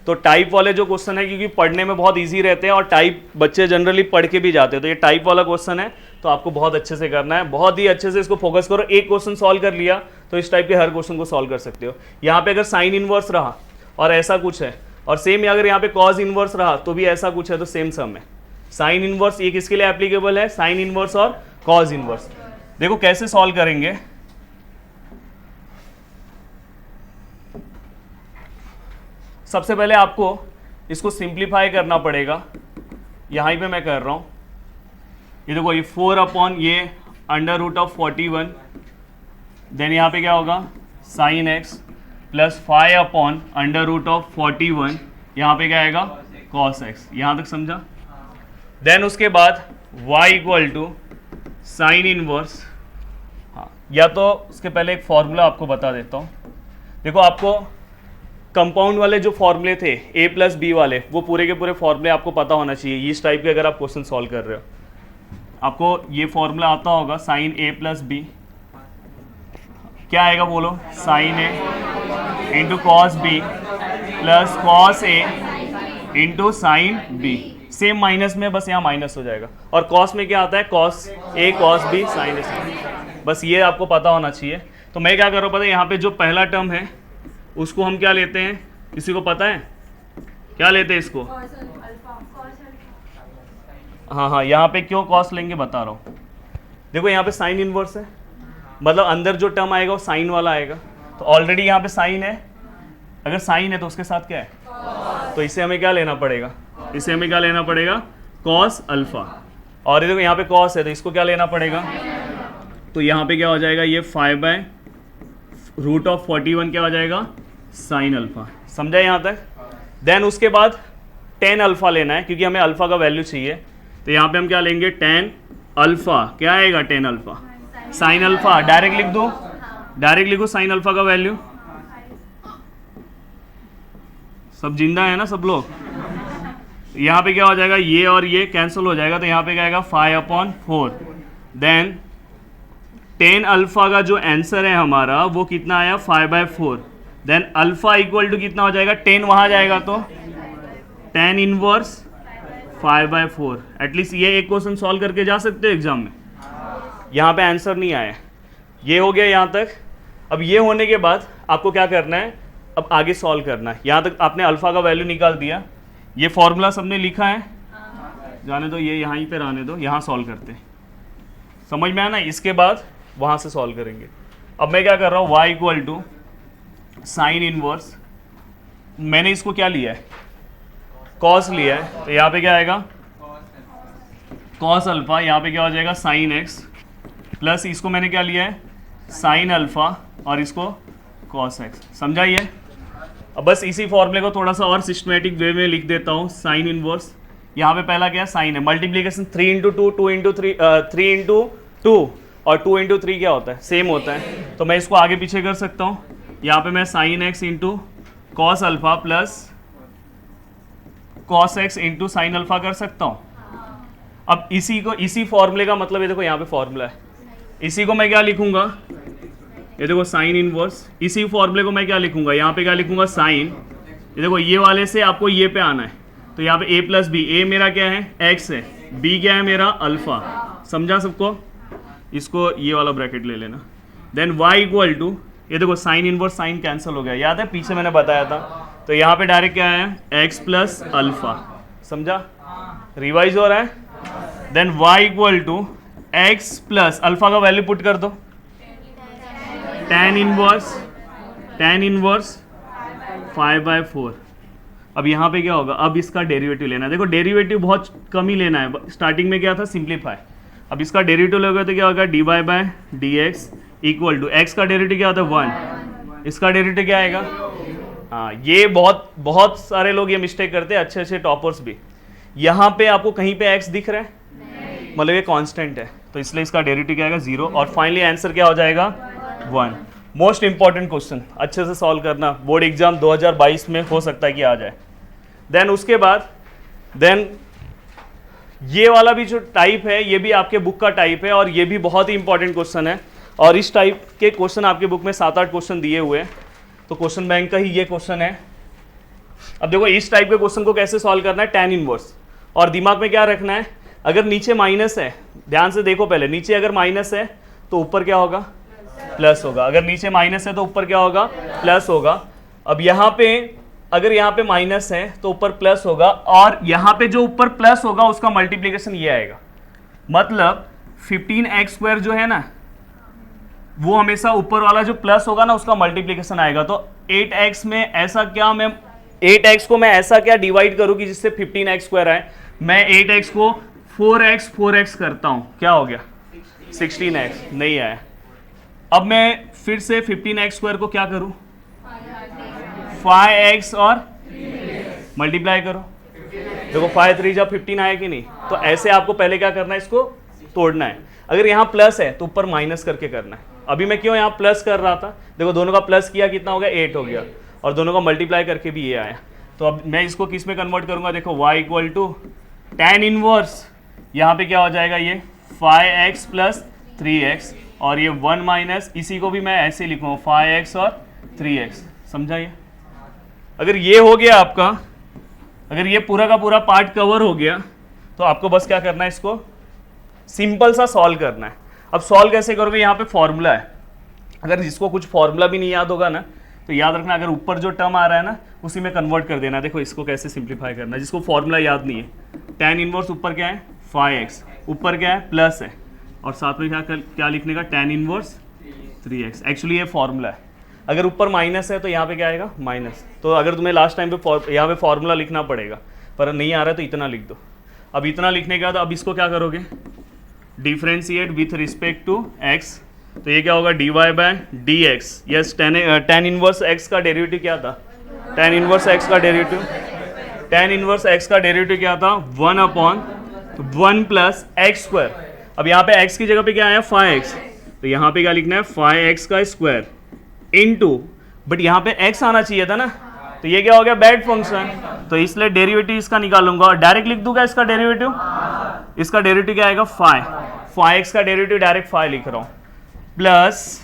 तो टाइप वाले जो क्वेश्चन है क्योंकि पढ़ने में बहुत इजी रहते हैं और टाइप बच्चे जनरली पढ़ के भी जाते हैं, तो ये टाइप वाला क्वेश्चन है तो आपको बहुत अच्छे से करना है, बहुत ही अच्छे से इसको फोकस करो। एक क्वेश्चन सॉल्व कर लिया तो इस टाइप के हर क्वेश्चन को सॉल्व कर सकते हो। यहाँ पे अगर साइन इनवर्स रहा और ऐसा कुछ है, और सेम अगर यहाँ पे कॉज इनवर्स रहा तो भी ऐसा कुछ है, तो सेम सम है। साइन इनवर्स ये किसके लिए एप्लीकेबल है, साइन इनवर्स और कॉज इनवर्स। देखो कैसे सॉल्व करेंगे। सबसे पहले आपको इसको सिंप्लीफाई करना पड़ेगा, यहाँ पे मैं कर रहा हूँ। ये देखो ये 4 अपॉन ये अंडर रूट ऑफ 41, देन यहाँ पे क्या होगा sine x plus 5 upon under root of 41, यहाँ पे क्या आएगा कॉस एक्स। यहाँ तक समझा। देन उसके बाद y equal to sine inverse, हाँ या तो उसके पहले एक फॉर्मूला आपको बता देता हूँ। देखो आपको कंपाउंड वाले जो फॉर्मूले थे a प्लस बी वाले, वो पूरे के पूरे फॉर्मूले आपको पता होना चाहिए इस टाइप के। अगर आप क्वेश्चन सॉल्व कर रहे हो आपको ये फॉर्मूला आता होगा, साइन a प्लस बी क्या आएगा बोलो, sine a into cos B plus cos a into sine B. Same minus में बस यहाँ माइनस हो जाएगा, और कॉस में क्या आता है cos a cos B sine a। बस ये आपको पता होना चाहिए। तो मैं क्या कर रहा हूँ पता है, यहाँ पे जो पहला टर्म है उसको हम क्या लेते हैं, किसी को पता है क्या लेते हैं इसको? हाँ, यहाँ पे क्यों कॉस लेंगे बता रहा हूँ। देखो यहाँ पे साइन इनवर्स है, मतलब अंदर जो टर्म आएगा वो साइन वाला आएगा। तो ऑलरेडी यहाँ पे साइन है, अगर साइन है तो उसके साथ क्या है, तो इसे हमें क्या लेना पड़ेगा, इसे हमें क्या लेना पड़ेगा कॉस अल्फा। और ये देखो यहाँ पे कॉस है तो इसको क्या लेना पड़ेगा, तो यहाँ पे क्या हो जाएगा ये 5 बाय रूट ऑफ 41 क्या हो जाएगा साइन अल्फा। समझा यहाँ तक। देन उसके बाद टेन अल्फा लेना है क्योंकि हमें अल्फा का वैल्यू चाहिए, तो यहाँ पे हम क्या लेंगे टेन अल्फा, क्या आएगा tan alpha sine alpha. Direct लिख दो, डायरेक्ट लिखो साइन अल्फा का वैल्यू। सब जिंदा है ना सब लोग। यहाँ पे क्या हो जाएगा ये और ये कैंसिल हो जाएगा, तो यहाँ पे क्या आएगा 5/4। देन टेन अल्फा का जो आंसर है हमारा वो कितना आया 5/4। देन अल्फा इक्वल टू कितना हो जाएगा, 10 वहां जाएगा तो 10 इनवर्स 5/4। एटलीस्ट ये एक क्वेश्चन सॉल्व करके जा सकते हो एग्जाम में। यहाँ पे आंसर नहीं आया, ये हो गया यहाँ तक। अब ये होने के बाद आपको क्या करना है, अब आगे सॉल्व करना है। यहाँ तक आपने अल्फा का वैल्यू निकाल दिया, ये फॉर्मूला सबने लिखा है, जाने दो ये यहाँ ही पे रहने दो, यहाँ सॉल्व करते हैं। समझ में आया ना। इसके बाद वहाँ से सॉल्व करेंगे। अब मैं क्या कर रहा हूँ y equal to sine inverse, मैंने इसको क्या लिया है कॉस लिया है, तो यहाँ पे क्या आएगा कॉस अल्फा, यहाँ पे क्या हो जाएगा साइन एक्स प्लस इसको मैंने क्या लिया है साइन अल्फा और इसको कॉस एक्स। समझा ये। अब बस इसी फॉर्मूले को थोड़ा सा और सिस्टमेटिक वे में लिख देता हूँ। साइन इनवर्स, यहाँ पे पहला क्या साइन है, मल्टीप्लीकेशन 3 × 2 2 × 3 3 × 2 और 2 × 3 क्या होता है सेम होता है, तो मैं इसको आगे पीछे कर सकता हूँ। यहाँ पे मैं sine x into cos alpha plus cos x into sine alpha कर सकता हूँ। अब इसी को, इसी फॉर्मूले का मतलब ये देखो यहाँ पे फॉर्मूला है, इसी को मैं क्या लिखूंगा, ये देखो साइन इनवर्स, इसी फॉर्मूले को मैं क्या लिखूंगा, यहाँ पे क्या लिखूंगा साइन। ये देखो ये वाले से आपको ये पे आना है, तो यहाँ पे a प्लस बी, ए मेरा क्या है x है, b क्या है मेरा अल्फा। समझा सबको। इसको ये वाला ब्रैकेट ले लेना। देन y इक्वल टू, ये देखो साइन इनवर्स साइन कैंसिल हो गया, याद है पीछे मैंने बताया था, तो यहाँ पे डायरेक्ट क्या है x प्लस अल्फा। समझा, रिवाइज हो रहा है। Then y equal to x plus alpha का वैल्यू पुट कर दो, tan इनवर्स 5/4। अब यहाँ पे क्या होगा, अब इसका डेरिवेटिव लेना है। देखो डेरिवेटिव बहुत कम ही लेना है, स्टार्टिंग में क्या था सिंप्लीफाई। अब इसका डेरिवेटिव लोगे तो क्या होगा dy/dx इक्वल टू x का डेरिवेटिव क्या होता है 1, इसका डेरिवेटिव क्या आएगा। हाँ, ये बहुत सारे लोग ये मिस्टेक करते हैं, अच्छे अच्छे टॉपर्स भी। यहाँ पे आपको कहीं पे x दिख रहा है, मतलब ये कांस्टेंट है, तो इसलिए इसका डेरिवेटिव क्या आएगा 0, और फाइनली आंसर क्या हो जाएगा 1। मोस्ट इंपॉर्टेंट क्वेश्चन, अच्छे से सॉल्व करना, बोर्ड एग्जाम 2022 में हो सकता है कि आ जाए। देन उसके बाद ये वाला भी जो टाइप है ये भी आपके बुक का टाइप है, और ये भी बहुत ही इंपॉर्टेंट क्वेश्चन है। और इस टाइप के क्वेश्चन आपके बुक में 7-8 क्वेश्चन दिए हुए हैं, तो क्वेश्चन बैंक का ही ये क्वेश्चन है। अब देखो इस टाइप के क्वेश्चन को कैसे सॉल्व करना है, tan इनवर्स, और दिमाग में क्या रखना है, अगर नीचे माइनस है, ध्यान से देखो पहले, नीचे अगर माइनस है तो ऊपर क्या होगा, प्लस होगा, अगर नीचे माइनस है तो ऊपर क्या होगा, प्लस होगा। अब यहाँ पे अगर यहाँ पे माइनस है तो ऊपर प्लस होगा, और यहाँ पे जो ऊपर प्लस होगा उसका मल्टीप्लीकेशन ये आएगा, मतलब 15x² जो है ना, वो हमेशा ऊपर वाला जो प्लस होगा ना उसका मल्टीप्लीकेशन आएगा। तो 8x में ऐसा क्या, मैं 8x को मैं ऐसा क्या डिवाइड करूं कि जिससे 15x² आए, मैं 8x को 4x करता हूं, क्या हो गया 16x, नहीं आया। अब मैं फिर से 15x² को क्या करूं, 5x और मल्टीप्लाई करो, देखो 5 3 जब 15 आया कि नहीं। तो ऐसे आपको पहले क्या करना है, इसको तोड़ना है। अगर यहाँ प्लस है तो ऊपर माइनस करके करना है। अभी मैं क्यों यहाँ प्लस कर रहा था, देखो दोनों का प्लस किया कितना हो गया, 8 हो गया, और दोनों का मल्टीप्लाई करके भी ये आया। तो अब मैं इसको किस में कन्वर्ट करूंगा, देखो y equal to tan inverse, यहाँ पे क्या हो जाएगा, ये 5x प्लस 3x, और ये 1 माइनस, इसी को भी मैं ऐसे लिखूंगा 5x और 3x, समझा ये। अगर ये हो गया आपका, अगर ये पूरा का पूरा पार्ट कवर हो गया, तो आपको बस क्या करना है, इसको सिंपल सा सॉल्व करना है। अब सॉल्व कैसे करोगे, यहाँ पे फॉर्मूला है, अगर जिसको कुछ फॉर्मूला भी नहीं याद होगा ना, तो याद रखना अगर ऊपर जो टर्म आ रहा है ना उसी में कन्वर्ट कर देना। देखो इसको कैसे सिंप्लीफाई करना है, जिसको फॉर्मूला याद नहीं है, tan इनवर्स ऊपर क्या है 5x, ऊपर क्या है प्लस है, और साथ में क्या लिखने का, tan इनवर्स 3x। एक्चुअली ये फॉर्मूला है, अगर ऊपर माइनस है तो यहाँ पे क्या आएगा, माइनस। तो अगर तुम्हें लास्ट टाइम पे यहाँ पे फॉर्मूला लिखना पड़ेगा, पर नहीं आ रहा है तो इतना लिख दो। अब इतना लिखने के बाद अब इसको क्या करोगे, differentiate with respect to x, तो ये क्या होगा, dy by dx। Yes, tan inverse x का डेरिवेटिव क्या था, tan इनवर्स x का डेरिवेटिव क्या था, 1/1 प्लस x²। अब यहाँ पे x की जगह पे क्या आया 5x, तो यहाँ पे क्या लिखना है 5x का स्क्वायर इनटू, बट यहाँ पे x आना चाहिए था ना, तो ये क्या हो गया, बैड फंक्शन, तो इसलिए डेरिवेटिव इसका निकालूंगा और डायरेक्ट लिख दूंगा इसका डेरिवेटिव। इसका डेरिवेटिव क्या आएगा 5x का डेरिवेटिव डायरेक्ट 5 लिख रहा हूँ, प्लस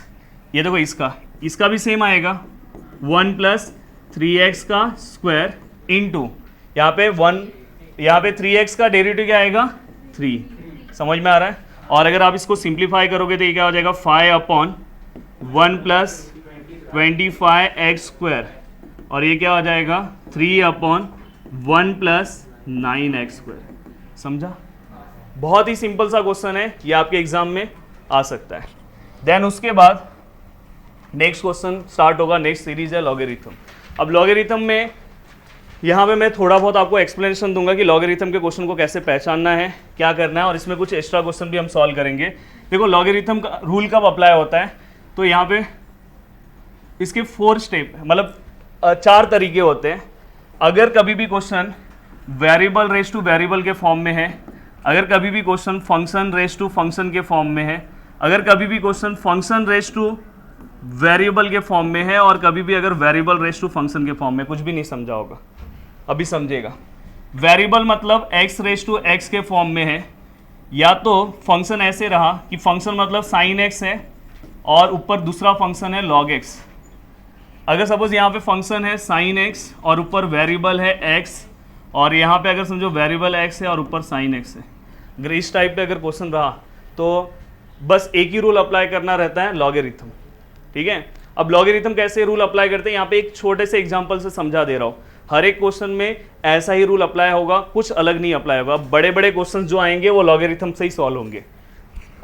ये देखो इसका भी सेम आएगा 1 प्लस 3x का स्क्वायर इनटू, यहाँ पे 3x का डेरिवेटिव क्या आएगा 3, समझ में आ रहा है। और अगर आप इसको सिंप्लीफाई करोगे तो ये क्या हो जाएगा 5/1 प्लस 25x², और ये क्या हो जाएगा 3/1 प्लस 9x²। समझा, बहुत ही सिंपल सा क्वेश्चन है, ये आपके एग्जाम में आ सकता है। देन उसके बाद नेक्स्ट क्वेश्चन स्टार्ट होगा, नेक्स्ट सीरीज है लॉगरिथम। अब लॉगरिथम में यहाँ पे मैं थोड़ा बहुत आपको एक्सप्लेनेशन दूंगा कि लॉगरिथम के क्वेश्चन को कैसे पहचानना है, क्या करना है, और इसमें कुछ एक्स्ट्रा क्वेश्चन भी हम सॉल्व करेंगे। देखो लॉगरिथम का रूल कब अप्लाई होता है, तो यहाँ पे इसके 4 स्टेप, मतलब 4 तरीके होते हैं। अगर कभी भी question variable raise to variable के फॉर्म में है, अगर कभी भी question function raise to function के फॉर्म में है, अगर कभी भी question function raise to variable के फॉर्म में है, और कभी भी अगर वेरिएबल रेस टू फंक्शन के फॉर्म में, कुछ भी नहीं समझा होगा अभी समझेगा। वेरिएबल मतलब x रेस टू x के फॉर्म में है, या तो फंक्शन ऐसे रहा कि फंक्शन मतलब साइन x है और ऊपर दूसरा फंक्शन है log x। अगर सपोज यहाँ पे फंक्शन है साइन x और ऊपर वेरिएबल है x, और यहाँ पे अगर समझो वेरिएबल x है और ऊपर साइन x है, अगर इस टाइप पे अगर क्वेश्चन रहा तो बस एक ही रूल अप्लाई करना रहता है, लॉगरिथम। ठीक है, अब लॉगरिथम कैसे रूल अप्लाई करते हैं, यहाँ पे एक छोटे से एग्जांपल से समझा दे रहा हूँ। हर एक क्वेश्चन में ऐसा ही रूल अप्लाई होगा, कुछ अलग नहीं अप्लाई होगा। बड़े बड़े क्वेश्चन जो आएंगे वो लॉगरिथम से ही सॉल्व होंगे।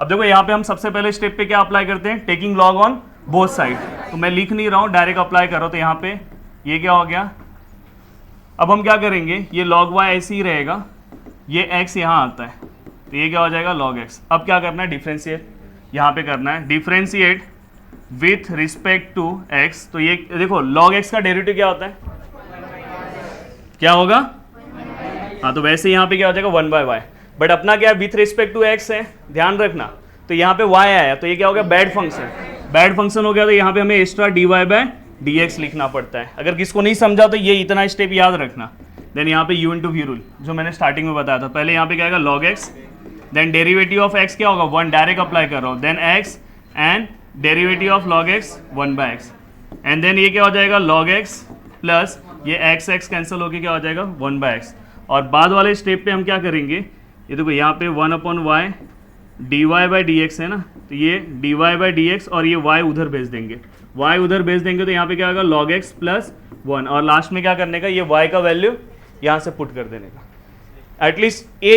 अब देखो यहाँ पे हम सबसे पहले स्टेप पे क्या अप्लाई करते हैं, taking log on both side. तो मैं लिख नहीं रहा हूँ, डायरेक्ट अप्लाई कर रहा हूँ। तो यहाँ पे ये क्या हो गया, अब हम क्या करेंगे, ये log y ऐसे ही रहेगा, ये x यहाँ आता है, तो ये क्या हो जाएगा log x। अब क्या करना है, डिफ्रेंशिएट यहाँ पे करना है, differentiate with respect to x। तो ये देखो log x का डेरिवेटिव क्या होता है, क्या होगा, हाँ, तो वैसे यहाँ पे क्या हो जाएगा 1/y, बट अपना क्या विथ रिस्पेक्ट टू x है, ध्यान रखना। तो यहाँ पे y आया, तो ये क्या हो गया, बैड फंक्शन। बैड फंक्शन हो गया, तो यहाँ पे हमें एक्स्ट्रा dy/dx लिखना पड़ता है। अगर किसको नहीं समझा तो ये इतना स्टेप याद रखना। देन यहाँ पे u इंटू v रूल जो मैंने स्टार्टिंग में बताया था, पहले यहाँ पे क्या आएगा log x, then derivative of x क्या होगा 1, डायरेक्ट अप्लाई कर रहा हूँ, then x and derivative of log x 1/x, and then ये क्या हो जाएगा log x प्लस ये एक्स एक्स कैंसिल होके क्या हो जाएगा 1/x। और बाद वाले स्टेप पे हम क्या करेंगे, ये देखो यहाँ पे 1/y dy/dx है ना, तो ये dy/dx और ये y उधर भेज देंगे, y उधर भेज देंगे तो यहाँ पे क्या होगा log x प्लस 1, और लास्ट में क्या करने का, ये y का वैल्यू यहाँ से पुट कर देने का। एटलीस्ट ये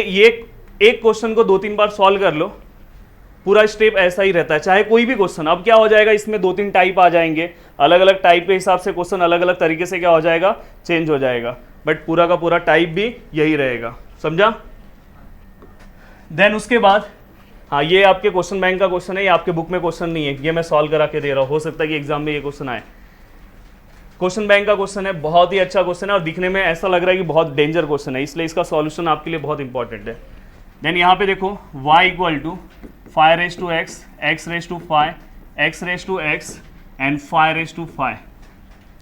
एक क्वेश्चन को 2-3 बार सॉल्व कर लो, पूरा स्टेप ऐसा ही रहता है चाहे कोई भी क्वेश्चन। अब क्या हो जाएगा, इसमें 2-3 टाइप आ जाएंगे, अलग अलग टाइप के हिसाब से क्वेश्चन अलग अलग तरीके से क्या हो जाएगा, चेंज हो जाएगा, बट पूरा का पूरा टाइप भी यही रहेगा, समझा। देन उसके बाद हाँ, ये आपके क्वेश्चन बैंक का क्वेश्चन है, ये आपके बुक में क्वेश्चन नहीं है, ये मैं सॉल्व करा के दे रहा हूँ, हो सकता है कि एग्जाम में ये क्वेश्चन आए। क्वेश्चन बैंक का क्वेश्चन है, बहुत ही अच्छा क्वेश्चन है और दिखने में ऐसा लग रहा है कि बहुत डेंजर क्वेश्चन है, इसलिए इसका सॉल्यूशन आपके लिए बहुत इंपॉर्टेंट है। देन यहाँ पे देखो y equal to 5x, x5, x and 5.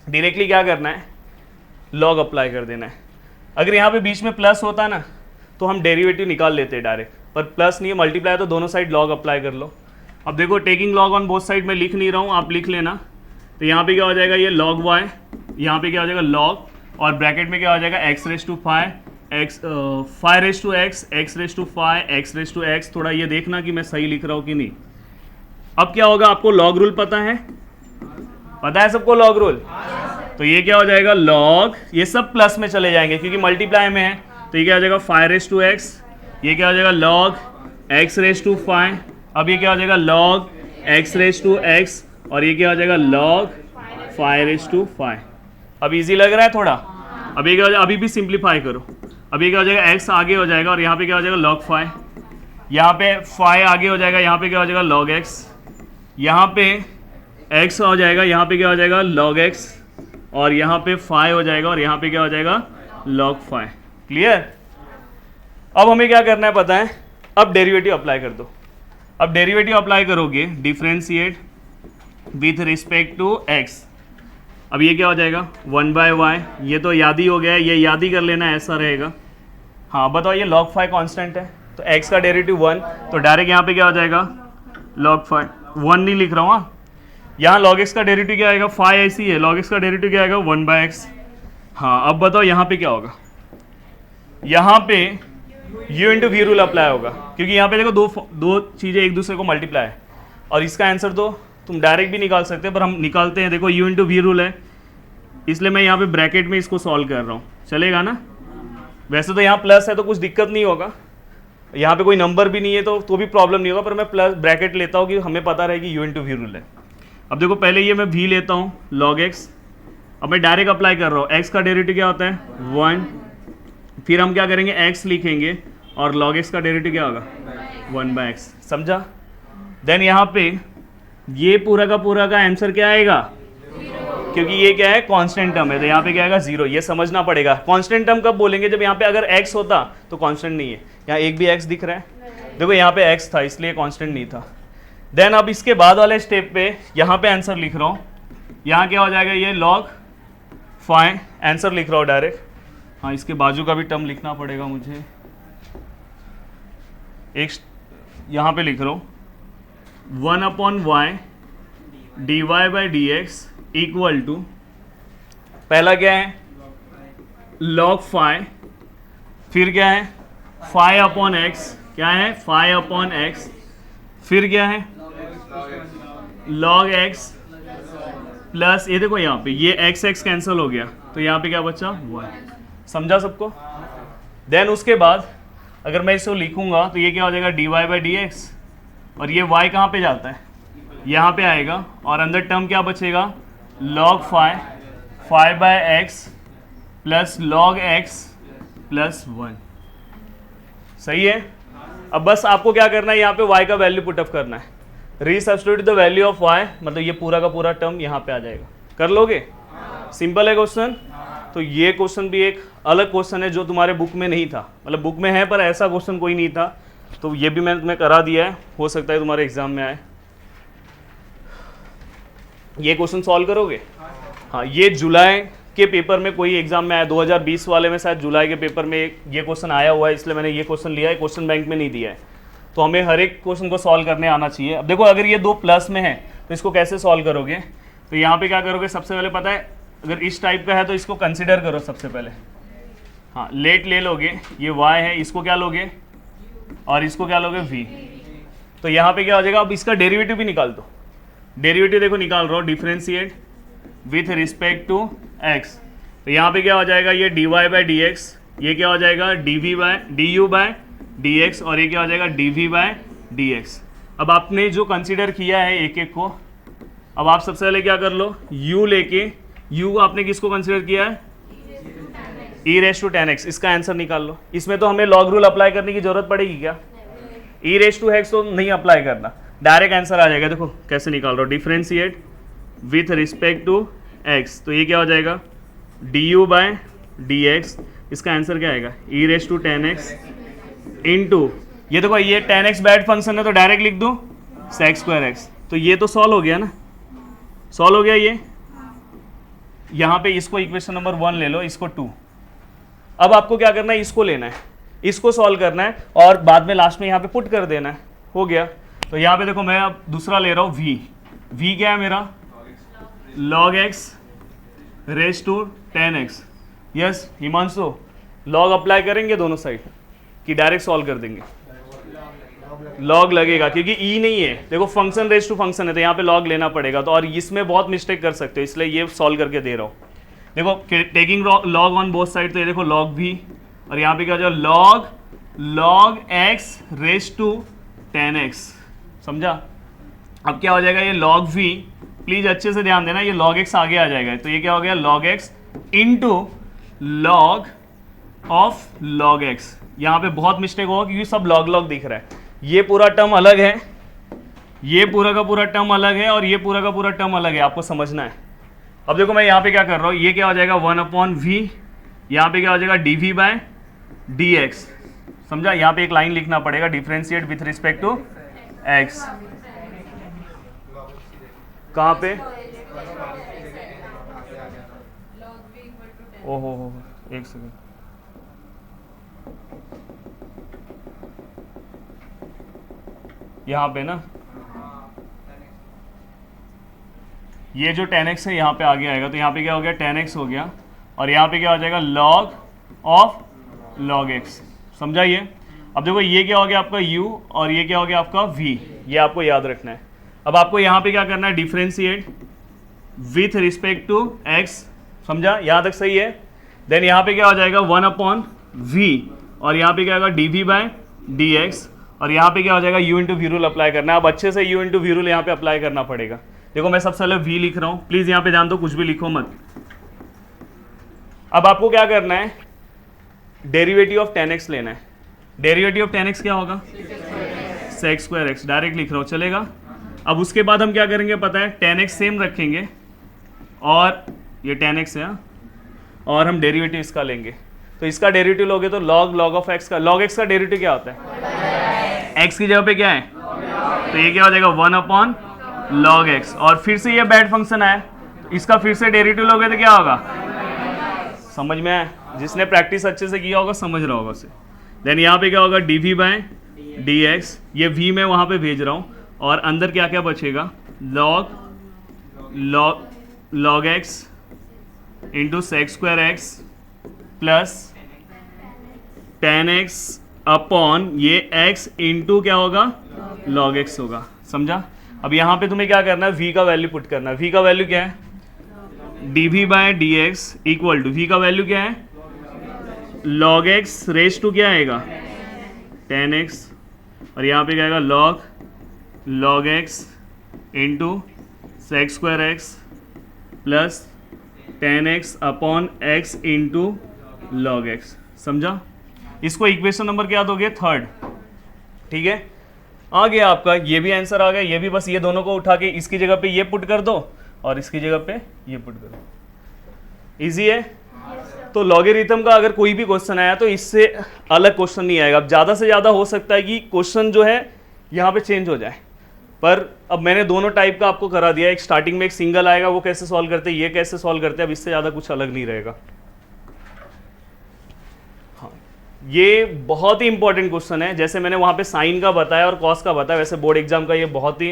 Directly क्या करना है, लॉग अप्लाई कर देना है। अगर यहाँ पे बीच में प्लस होता ना तो हम डेरिवेटिव निकाल लेते हैं डायरेक्ट, पर प्लस नहीं है, मल्टीप्लाई, तो दोनों साइड लॉग अप्लाई कर लो। अब देखो taking log on both side, मैं लिख नहीं रहा हूँ, आप लिख लेना। तो यहाँ पे क्या हो जाएगा, ये log y, यहाँ पे क्या हो जाएगा log, और ब्रैकेट में क्या हो जाएगा x5, 5x, x5, थोड़ा ये देखना कि मैं सही लिख रहा हूँ कि नहीं। अब क्या होगा, आपको लॉग रूल पता है सबको लॉग रूल, तो ये क्या हो जाएगा log, ये सब प्लस में चले जाएंगे क्योंकि मल्टीप्लाई में है, तो ये क्या हो जाएगा 5x, ये क्या हो जाएगा log x5, अब ये क्या हो जाएगा log x, और ये क्या हो जाएगा log 5/5। अब इजी लग रहा है थोड़ा। अब ये क्या हो जाएगा, अभी भी सिंप्लीफाई करो, अब ये क्या हो जाएगा x आगे हो जाएगा और यहाँ पे क्या हो जाएगा log 5, यहाँ पे 5 आगे हो जाएगा, यहाँ पे क्या हो जाएगा log x, यहाँ पे x हो जाएगा, यहाँ पे क्या हो जाएगा log x, और यहाँ पे 5 हो जाएगा और यहाँ पे क्या हो जाएगा log 5। क्लियर। अब हमें क्या करना है पता है, अब डेरिवेटिव अप्लाई कर दो। अब डेरिवेटिव अप्लाई करोगे, differentiate with respect to x। अब ये क्या हो जाएगा 1/y, ये तो याद ही हो गया है, ये याद ही कर लेना, ऐसा रहेगा। हाँ बताओ, ये log 5 कांस्टेंट है तो x का डेरिवेटिव 1, तो डायरेक्ट यहाँ पे क्या हो जाएगा log 5, 1 नहीं लिख रहा हूँ, यहाँ log x का डेरिवेटिव क्या आएगा, 5 ऐसी है, log x का डेरिवेटिव क्या आएगा 1/x। हाँ अब बताओ यहाँ पे क्या होगा, यहाँ पे u into we rule apply होगा, क्योंकि यहाँ पे देखो दो चीज़ें एक दूसरे को मल्टीप्लाई है, और इसका आंसर तो तुम डायरेक्ट भी निकाल सकते हैं, पर हम निकालते हैं, देखो u इंटू वी रूल है, इसलिए मैं यहाँ पे ब्रैकेट में इसको सॉल्व कर रहा हूँ, चलेगा ना। वैसे तो यहाँ प्लस है तो कुछ दिक्कत नहीं होगा, यहाँ पे कोई नंबर भी नहीं है तो भी प्रॉब्लम नहीं होगा, पर मैं प्लस ब्रैकेट लेता हूँ कि हमें पता रहे कि u इंटू वी रूल है। अब देखो पहले ये मैं v लेता हूँ log x, अब मैं डायरेक्ट अप्लाई कर रहा हूँ, x का डेरिवेटिव क्या होता है 1, फिर हम क्या करेंगे x लिखेंगे और log x का डेरिवेटिव क्या होगा 1/x, समझा। देन यहाँ पे ये पूरा का आंसर क्या आएगा, क्योंकि ये क्या है कांस्टेंट टर्म है, तो यहाँ पे क्या आएगा 0, ये समझना पड़ेगा। कांस्टेंट टर्म कब बोलेंगे, जब यहाँ पे अगर x होता तो कांस्टेंट नहीं है, यहाँ एक भी x दिख रहा है, देखो यहाँ पे x था इसलिए कांस्टेंट नहीं था। देन अब इसके बाद वाले स्टेप पे यहाँ पे आंसर लिख रहा हूँ, यहाँ क्या हो जाएगा, ये log 5, आंसर लिख रहा हूँ डायरेक्ट। हाँ इसके बाजू का भी टर्म लिखना पड़ेगा मुझे, एक यहाँ पे लिख रहा हूँ 1/y dy/dx इक्वल टू, पहला क्या है log 5, फिर क्या है 5/x, क्या है 5/x, फिर क्या है log x प्लस, ये देखो यहाँ पे ये x कैंसिल हो गया तो यहाँ पे क्या बचा 1, समझा सबको। देन उसके बाद अगर मैं इसको लिखूंगा तो ये क्या हो जाएगा dy/dx, और ये y कहाँ पे जाता है, यहाँ पे आएगा, और अंदर टर्म क्या बचेगा log 5/x plus log x plus 1, सही है। अब बस आपको क्या करना है, यहाँ पे y का वैल्यू पुटअप करना है, resubstitute the value of y, मतलब ये पूरा का पूरा टर्म यहाँ पे आ जाएगा। कर लोगे, सिंपल है क्वेश्चन। तो ये क्वेश्चन भी एक अलग क्वेश्चन है जो तुम्हारे बुक में नहीं था, मतलब बुक में है पर ऐसा क्वेश्चन कोई नहीं था, तो ये भी मैंने तुम्हें करा दिया है, हो सकता है तुम्हारे एग्जाम में आए। ये क्वेश्चन सॉल्व करोगे। हाँ ये जुलाई के पेपर में कोई एग्जाम में आया, 2020 वाले में शायद जुलाई के पेपर में ये क्वेश्चन आया हुआ है, इसलिए मैंने ये क्वेश्चन लिया है, क्वेश्चन बैंक में नहीं दिया है। तो हमें हर एक क्वेश्चन को सॉल्व करने आना चाहिए। अब देखो अगर ये 2 प्लस में है तो इसको कैसे सॉल्व करोगे, तो यहाँ पे क्या करोगे, सबसे पहले पता है अगर इस टाइप का है तो इसको कंसिडर करो सबसे पहले। हाँ, लेट ले लोगे, ये y है, इसको क्या लोगे और इसको क्या लोगे v। तो यहाँ पे क्या हो जाएगा, अब इसका डेरिवेटिव भी निकाल दो। डेरिवेटिव देखो निकाल रहा हूँ, differentiate with respect to x। तो यहाँ पे क्या हो जाएगा, ये dy बाई डी एक्स, ये क्या हो जाएगा d u by d x, और ये क्या हो जाएगा dv बाय डी एक्स। अब आपने जो कंसिडर किया है एक एक को, अब आप सबसे पहले क्या कर लो, u लेके, u आपने किसको कंसिडर किया है, e raise to ten x. इसका आंसर निकाल लो। इसमें तो हमें लॉग रूल अप्लाई करने की जरूरत पड़ेगी क्या, e रेस टू एक्स तो नहीं अप्लाई करना, डायरेक्ट आंसर आ जाएगा। देखो कैसे निकाल रहा हूँ, differentiate with respect to x, तो ये क्या हो जाएगा du बाय डी एक्स। इसका आंसर क्या आएगा, e raise to ten x into, ये देखो ये टेन एक्स बैड फंक्शन है तो डायरेक्ट लिख दो सेक स्क्वायर एक्स। तो ये तो सॉल्व हो गया ना, सॉल्व हो गया ये। यहाँ पे इसको इक्वेशन नंबर 1 ले लो, इसको 2। अब आपको क्या करना है, इसको लेना है, इसको सॉल्व करना है और बाद में लास्ट में यहाँ पे पुट कर देना है। हो गया। तो यहाँ पे देखो मैं अब दूसरा ले रहा हूँ v क्या है मेरा, log x raise to ten x. Yes Himanshu, log apply करेंगे दोनों साइड कि डायरेक्ट सॉल्व कर देंगे, लॉग लगेगा क्योंकि ई नहीं है। देखो फंक्शन रेस टू फंक्शन है तो यहाँ पे लॉग लेना पड़ेगा, तो और इसमें बहुत मिस्टेक कर सकते हो, इसलिए ये सॉल्व करके दे रहा हूँ। देखो taking log on both side, तो ये देखो लॉग v और यहाँ पे क्या हो जाएगा log x raise to ten x. समझा। अब क्या हो जाएगा, ये लॉग v, प्लीज अच्छे से ध्यान देना, ये लॉग x आगे आ जाएगा, तो ये क्या हो गया log x into log of log x। यहाँ पे बहुत मिस्टेक होगा क्योंकि सब लॉग लॉग दिख रहा है। ये पूरा टर्म अलग है, ये पूरा का पूरा टर्म अलग है और ये पूरा का पूरा टर्म अलग है, आपको समझना है। अब देखो मैं यहाँ पे क्या कर रहा हूँ, ये क्या हो जाएगा 1/v, यहाँ पे क्या हो जाएगा dv बाय डी एक्स। समझा। यहाँ पे एक लाइन लिखना पड़ेगा, differentiate with respect to x। कहाँ पे, ओहो एक सेकेंड, यहाँ पे ना ये जो 10x है यहाँ पे आगे आएगा, तो यहाँ पे क्या हो गया 10x हो गया और यहाँ पे क्या हो जाएगा log ऑफ log x। समझा ये। अब देखो ये क्या हो गया आपका u और ये क्या हो गया आपका v, ये आपको याद रखना है। अब आपको यहाँ पे क्या करना है, differentiate with respect to x। समझा, यहाँ तक सही है। देन यहाँ पे क्या हो जाएगा 1/v और यहाँ पे क्या होगा dv बाय डी एक्स और यहाँ पे क्या हो जाएगा u into we rule apply करना है। अब अच्छे से u इंटू वी रूल यहाँ पे अप्लाई करना पड़ेगा। देखो मैं सबसे पहले v लिख रहा हूँ, प्लीज यहाँ पे ध्यान दो, कुछ भी लिखो मत। अब आपको क्या करना है, डेरिवेटिव ऑफ 10x लेना है। डेरिवेटिव ऑफ 10x क्या होगा, सेक स्क्वायर एक्स। डायरेक्ट लिख रहा हूँ, चलेगा। अब उसके बाद हम क्या करेंगे पता है, 10x सेम रखेंगे और ये 10x है और हम डेरिवेटिव इसका लेंगे। तो इसका डेरिवेटिव लोगे तो log ऑफ x का, log x का डेरिवेटिव क्या होता है, x की जगह पे क्या है, तो ये क्या हो जाएगा 1/log x। और फिर से ये बैड फंक्शन आया, इसका फिर से डेरिवेटिव लोगे तो क्या होगा, समझ में आया, जिसने प्रैक्टिस अच्छे से किया होगा समझ रहा होगा उसे। देन यहाँ पे क्या होगा dv बाय डी एक्स, ये v मैं वहाँ पे भेज रहा हूँ और अंदर क्या क्या बचेगा, log x into sec square x plus 10x upon ये x इंटू क्या होगा log x होगा। समझा। अब यहाँ पे तुम्हें क्या करना है, v का वैल्यू पुट करना है। v का वैल्यू क्या है, dv by d x equal to, v का वैल्यू क्या है log x रेस टू क्या आएगा 10x और यहाँ पे क्या आएगा log x into sec square x plus 10x upon x into log x। समझा। इसको इक्वेशन नंबर क्या दोगे, 3rd। ठीक है, आ गया आपका, ये भी आंसर आ गया। ये भी बस ये दोनों को उठा के इसकी जगह पे ये पुट कर दो और इसकी जगह पे ये पुट कर दो। इजी है। तो लॉगरिथम का अगर कोई भी क्वेश्चन आया तो इससे अलग क्वेश्चन नहीं आएगा। अब ज़्यादा से ज़्यादा हो सकता है कि क्वेश्चन जो है यहाँ पे चेंज हो जाए, पर अब मैंने दोनों टाइप का आपको करा दिया। एक स्टार्टिंग में एक सिंगल आएगा, वो कैसे सॉल्व करते हैं, ये कैसे सॉल्व करते हैं। अब इससे ज़्यादा कुछ अलग नहीं रहेगा। हाँ, ये बहुत ही इंपॉर्टेंट क्वेश्चन है। जैसे मैंने वहाँ पे साइन का बताया और कॉस का बताया, वैसे बोर्ड एग्जाम का ये बहुत ही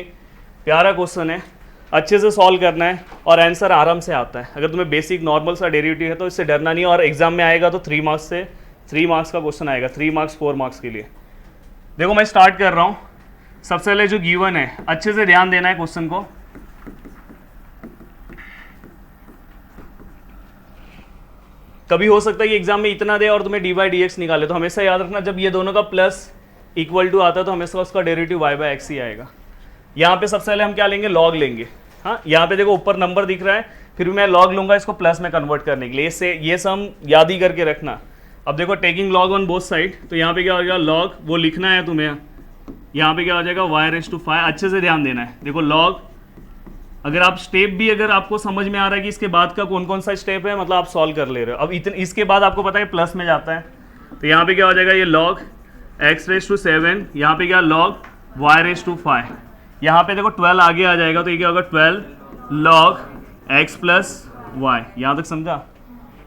प्यारा क्वेश्चन है। अच्छे से सॉल्व करना है और आंसर आराम से आता है। अगर तुम्हें बेसिक नॉर्मल सा डेरिवेटिव है तो इससे डरना नहीं है, और एग्जाम में आएगा तो 3 मार्क्स से 3 मार्क्स का क्वेश्चन आएगा, 3 मार्क्स 4 मार्क्स के लिए। देखो मैं स्टार्ट कर रहा हूँ। सबसे पहले जो गिवन है अच्छे से ध्यान देना है क्वेश्चन को। कभी हो सकता है कि एग्जाम में इतना दे और तुम्हें डी बाई डी एक्स निकाले, तो हमेशा याद रखना जब ये दोनों का प्लस इक्वल टू आता है तो हमेशा उसका डेरिवेटिव वाई बाई एक्स ही आएगा। यहाँ पे सबसे पहले हम क्या लेंगे, लॉग लेंगे। हाँ, यहाँ पे देखो ऊपर नंबर दिख रहा है, फिर भी मैं लॉग लूंगा इसको प्लस में कन्वर्ट करने के लिए। इससे ये सम याद ही करके रखना। अब देखो taking log on both side, तो यहाँ पे क्या हो जाएगा, लॉग वो लिखना है तुम्हें, यहाँ पे क्या हो जाएगा वाई रेज़ टू 5। अच्छे से ध्यान देना है। देखो लॉग, अगर आप स्टेप भी अगर आपको समझ में आ रहा है कि इसके बाद का कौन कौन सा स्टेप है, मतलब आप सॉल्व कर ले रहे हो। अब इसके बाद आपको पता है प्लस में जाता है, तो यहाँ पे क्या हो जाएगा, ये लॉग एक्स रेज़ टू 7, यहाँ पे क्या लॉग वाई रेज़ टू 5। यहाँ पे देखो 12 आगे आ जाएगा, तो ये क्या होगा 12 लॉग एक्स प्लस वाई। यहाँ तक समझा।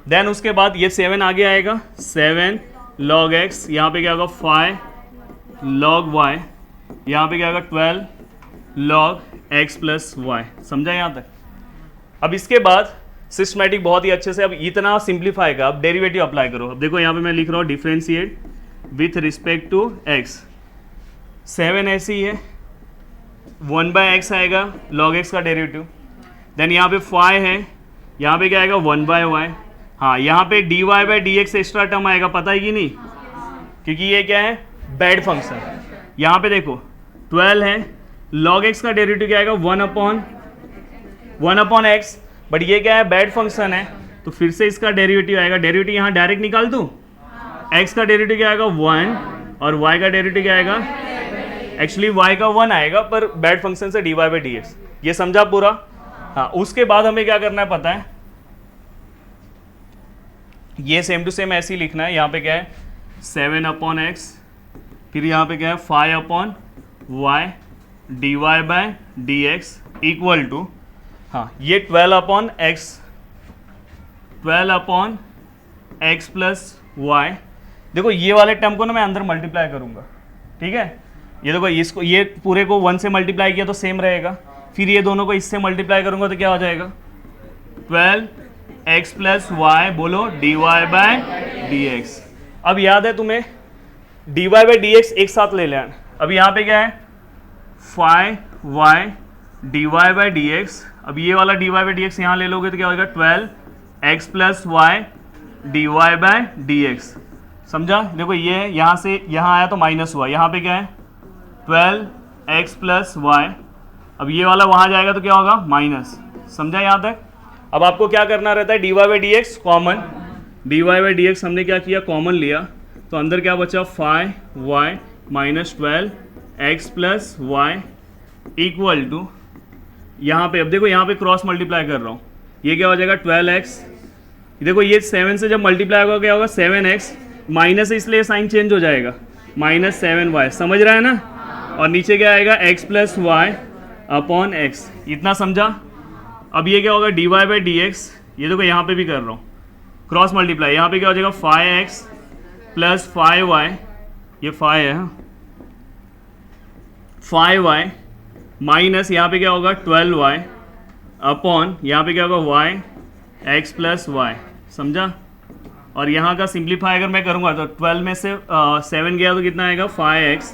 देन उसके बाद ये 7 आगे आएगा, 7 लॉग एक्स, यहाँ पे क्या होगा 5 लॉग वाई, यहाँ पे क्या होगा 12 लॉग एक्स प्लस वाई। समझा यहाँ तक। अब इसके बाद सिस्टमैटिक बहुत ही अच्छे से, अब इतना सिंप्लीफाई का, अब डेरिवेटिव अप्लाई करो। अब देखो यहाँ पे मैं लिख रहा हूँ differentiate with respect to x. 7 ऐसे ही है, 1 बाय एक्स आएगा लॉग एक्स का डेरिवेटिव। देन यहाँ पे 5 है, यहाँ पे क्या आएगा 1 बाय वाई। हाँ, यहाँ पे d y by d x extra term आएगा, पता है कि नहीं, क्योंकि ये क्या है बेड फंक्शन। यहाँ पे देखो 12 है, लॉग एक्स का डेरिवेटिव क्या आएगा 1 अपॉन एक्स, बट ये क्या है बेड फंक्शन है, तो फिर से इसका डेरिवेटिव आएगा। डेरिवेटिव यहाँ डायरेक्ट निकाल दूँ, एक्स का डेरिवेटिव क्या आएगा 1 और वाई का डेरिवेटिव क्या आएगा, एक्चुअली y का 1 आएगा पर बेड फंक्शन से dy बाई डी एक्स। ये समझा पूरा। हाँ, उसके बाद हमें क्या करना है पता है, ये सेम टू सेम ऐसे ही लिखना है। यहाँ पे क्या है 7 अपॉन एक्स, फिर यहाँ पे क्या है 5 upon y d y by d x equal to, हाँ ये 12 अपॉन एक्स प्लस वाई। देखो ये वाले टर्म को ना मैं अंदर मल्टीप्लाई करूँगा, ठीक है। ये देखो इसको, ये पूरे को 1 से मल्टीप्लाई किया तो सेम रहेगा, फिर ये दोनों को इससे मल्टीप्लाई करूंगा तो क्या हो जाएगा 12 एक्स प्लस वाई, बोलो d y by d x. अब याद है तुम्हें d y by d x एक साथ ले लेना। अब यहाँ पे क्या है 5 y d y by d x. अब ये वाला d y by d x यहाँ ले लोगे तो क्या होगा 12 x plus y d y by d x. समझा। देखो ये यहाँ से यहाँ आया तो माइनस हुआ, यहाँ पे क्या है 12 एक्स प्लस वाई। अब ये वाला वहाँ जाएगा तो क्या होगा माइनस। समझा यहाँ तक। अब आपको क्या करना रहता है, d y by d x common, d y by d x हमने क्या किया कॉमन लिया, तो अंदर क्या बचा 5 y minus 12 x plus y equal to, यहाँ पे अब देखो यहाँ पे क्रॉस मल्टीप्लाई कर रहा हूँ, ये क्या हो जाएगा 12x। देखो ये 7 से जब मल्टीप्लाई होगा क्या होगा 7x, माइनस है इसलिए साइन चेंज हो जाएगा माइनस 7y। समझ रहा है ना। और नीचे क्या आएगा x plus y upon x. इतना समझा। अब ये क्या होगा d y by d x, ये देखो यहाँ पे भी कर रहा हूँ क्रॉस मल्टीप्लाई, यहाँ पे क्या हो जाएगा 5x प्लस 5y, ये 5 है 5y माइनस यहाँ पे क्या होगा 12y अपॉन यहाँ पे क्या होगा y x प्लस वाई। समझा। और यहाँ का सिंप्लीफाई अगर मैं करूँगा तो 12 में से 7 गया तो कितना आएगा 5x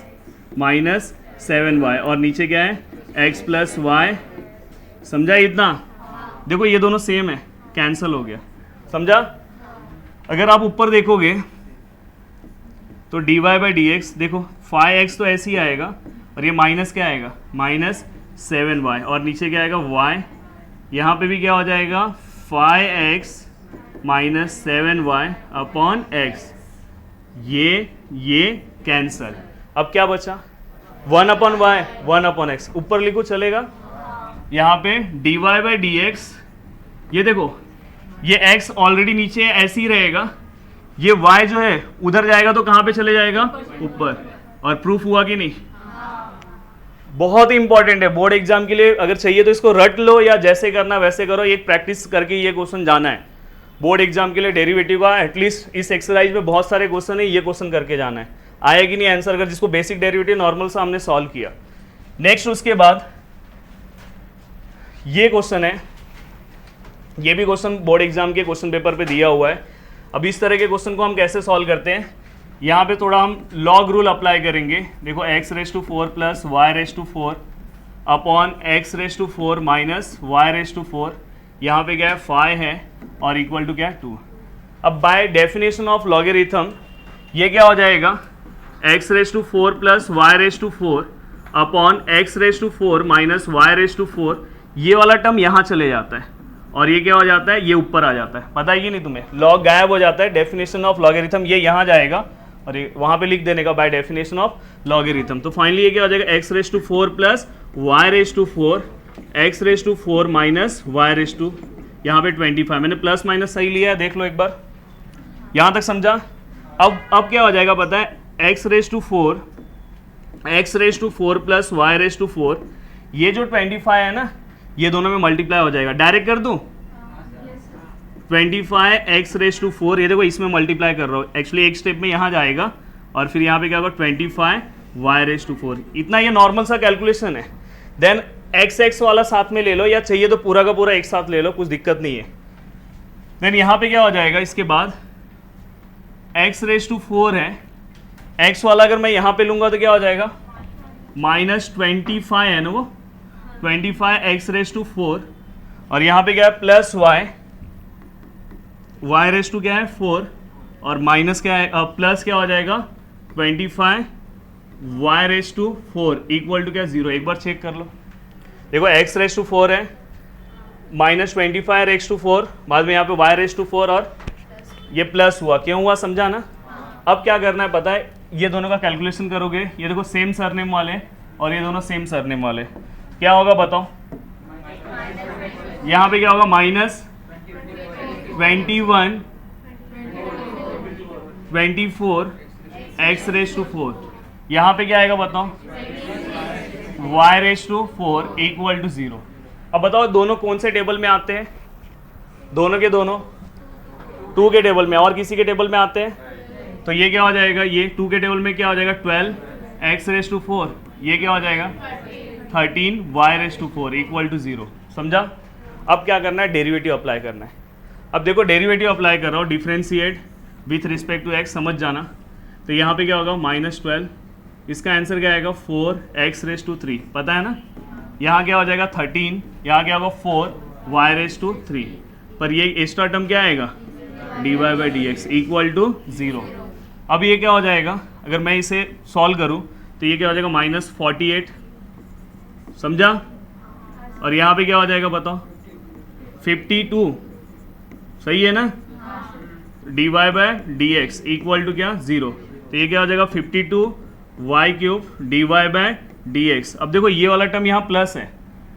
माइनस 7y, और नीचे क्या है x प्लस वाई। समझा इतना। देखो ये दोनों सेम है, कैंसिल हो गया। समझा। अगर आप ऊपर देखोगे तो d y by d x, देखो 5x तो ऐसे ही आएगा और ये माइनस क्या आएगा माइनस 7y, और नीचे क्या आएगा y, यहाँ पे भी क्या हो जाएगा 5x minus 7y upon x। ये कैंसल। अब क्या बचा 1 अपॉन वाई 1 अपॉन एक्स, ऊपर लिखो चलेगा। यहाँ पे d y by d x, ये देखो ये x ऑलरेडी नीचे ऐसे ही रहेगा, ये y जो है उधर जाएगा तो कहाँ पे चले जाएगा ऊपर। और प्रूफ हुआ कि नहीं। बहुत ही इंपॉर्टेंट है बोर्ड एग्जाम के लिए। अगर चाहिए तो इसको रट लो या जैसे करना वैसे करो, एक प्रैक्टिस करके ये क्वेश्चन जाना है बोर्ड एग्जाम के लिए। डेरिवेटिव का एटलीस्ट इस एक्सरसाइज में बहुत सारे क्वेश्चन है, ये क्वेश्चन करके जाना है। आया कि नहीं आंसर, अगर जिसको बेसिक डेरिवेटिव नॉर्मल सा हमने सॉल्व किया। नेक्स्ट उसके बाद ये क्वेश्चन है, ये भी क्वेश्चन बोर्ड एग्जाम के क्वेश्चन पेपर पे दिया हुआ है। अब इस तरह के क्वेश्चन को हम कैसे सॉल्व करते हैं, यहाँ पे थोड़ा हम लॉग रूल अप्लाई करेंगे। देखो x⁴ plus y⁴ upon x⁴ minus y⁴, यहाँ पे क्या है 5 है और इक्वल टू क्या है 2। अब बाय डेफिनेशन ऑफ लॉगरिथम ये क्या हो जाएगा, x⁴ plus y⁴ upon x⁴ minus y⁴, ये वाला टर्म यहाँ चले जाता है और ये क्या हो जाता है, ये ऊपर आ जाता है। पता है कि नहीं तुम्हें, लॉग गायब हो जाता है, डेफिनेशन ऑफ लॉगरिथम ये यहाँ जाएगा और ये वहाँ पे लिख देने का बाय डेफिनेशन ऑफ लॉगरिथम। तो फाइनली ये क्या हो जाएगा, x⁴ plus y⁴, x⁴ minus y⁴, यहाँ पे 25, मैंने प्लस माइनस सही लिया है, देख लो एक बार, यहाँ तक समझा। अब क्या हो जाएगा पता है, x⁴ प्लस y⁴, ये जो 25 है ना, ये दोनों में मल्टीप्लाई हो जाएगा। डायरेक्ट कर दूं, 25 x⁴, ये देखो इसमें मल्टीप्लाई कर रहा हूँ, एक्चुअली एक स्टेप में यहाँ जाएगा और फिर यहाँ पे क्या होगा 25 y⁴। इतना ये नॉर्मल सा कैलकुलेशन है। देन x वाला साथ में ले लो, या चाहिए तो पूरा का पूरा एक साथ ले लो, कुछ दिक्कत नहीं है। देन यहाँ पे क्या हो जाएगा, इसके बाद x⁴ है, x वाला अगर मैं यहाँ पे लूँगा तो क्या हो जाएगा, माइनस 25 है ना वो, 25 x⁴, और यहाँ पे क्या है प्लस y⁴ क्या है 4, और माइनस क्या है प्लस क्या हो जाएगा 25 y⁴ इक्वल टू क्या 0। एक बार चेक कर लो, देखो x⁴ है, माइनस 25 x⁴, बाद में यहाँ पे y⁴ और ये प्लस हुआ, क्यों हुआ समझा ना। अब क्या करना है पता है, ये दोनों का कैलकुलेशन करोगे, ये देखो सेम सरनेम वाले और ये दोनों सेम सरनेम वाले, क्या होगा बताओ, यहाँ पे क्या होगा माइनस 21 24 x⁴, यहाँ पे क्या आएगा बताओ, y⁴ इक्वल टू 0। अब बताओ दोनों कौन से टेबल में आते हैं, दोनों के दोनों 2 के टेबल में, और किसी के टेबल में आते हैं, तो ये क्या हो जाएगा, ये 2 के टेबल में क्या हो जाएगा 12 x⁴, ये क्या हो जाएगा 13 y⁴ इक्वल टू 0। समझा। अब क्या करना है, डेरिवेटिव अप्लाई करना है। अब देखो डेरिवेटिव अप्लाई कर रहा हूँ, differentiate with respect to x, समझ जाना। तो यहाँ पे क्या होगा -12, इसका आंसर क्या आएगा 4x⁴, पता है ना। यहाँ क्या हो जाएगा 13, यहाँ क्या होगा 4y⁴, पर ये एक्स्ट्रा टर्म क्या आएगा dy/dx इक्वल टू 0। अब ये क्या हो जाएगा, अगर मैं इसे सॉल्व करूँ तो ये क्या हो जाएगा -48, समझा। और यहाँ पे क्या हो जाएगा बताओ 52, सही है ना, dy/dx इक्वल टू क्या 0। तो ये क्या हो जाएगा 52y³ dy/dx। अब देखो ये वाला टर्म यहाँ प्लस है,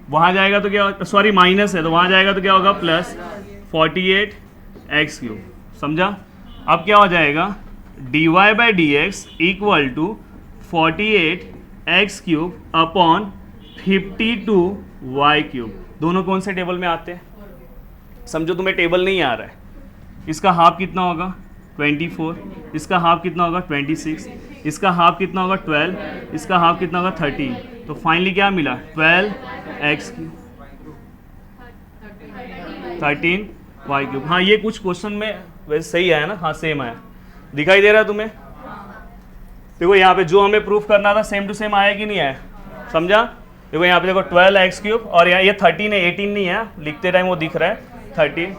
वहाँ जाएगा तो क्या, सॉरी माइनस है, तो वहाँ जाएगा तो क्या होगा प्लस 48x³, समझा। अब क्या हो जाएगा dy/dx equal to 48x³ upon 52y³। दोनों कौन से टेबल में आते हैं, समझो तुम्हें टेबल नहीं आ रहा है। इसका हाफ कितना होगा 24, इसका हाफ कितना होगा 26, इसका हाफ कितना होगा 12, इसका हाफ कितना होगा 13। तो फाइनली क्या मिला 12x³ 13y³। हाँ ये कुछ क्वेश्चन में वैसे सही है ना, हाँ सेम आया, दिखाई दे रहा है तुम्हें। देखो यहाँ पे जो हमें प्रूफ करना था सेम टू सेम आया कि नहीं आया, समझा। देखो यहाँ पे देखो 12x³ और यहाँ ये 13 है, 18 नहीं है, लिखते टाइम वो दिख रहा है 13।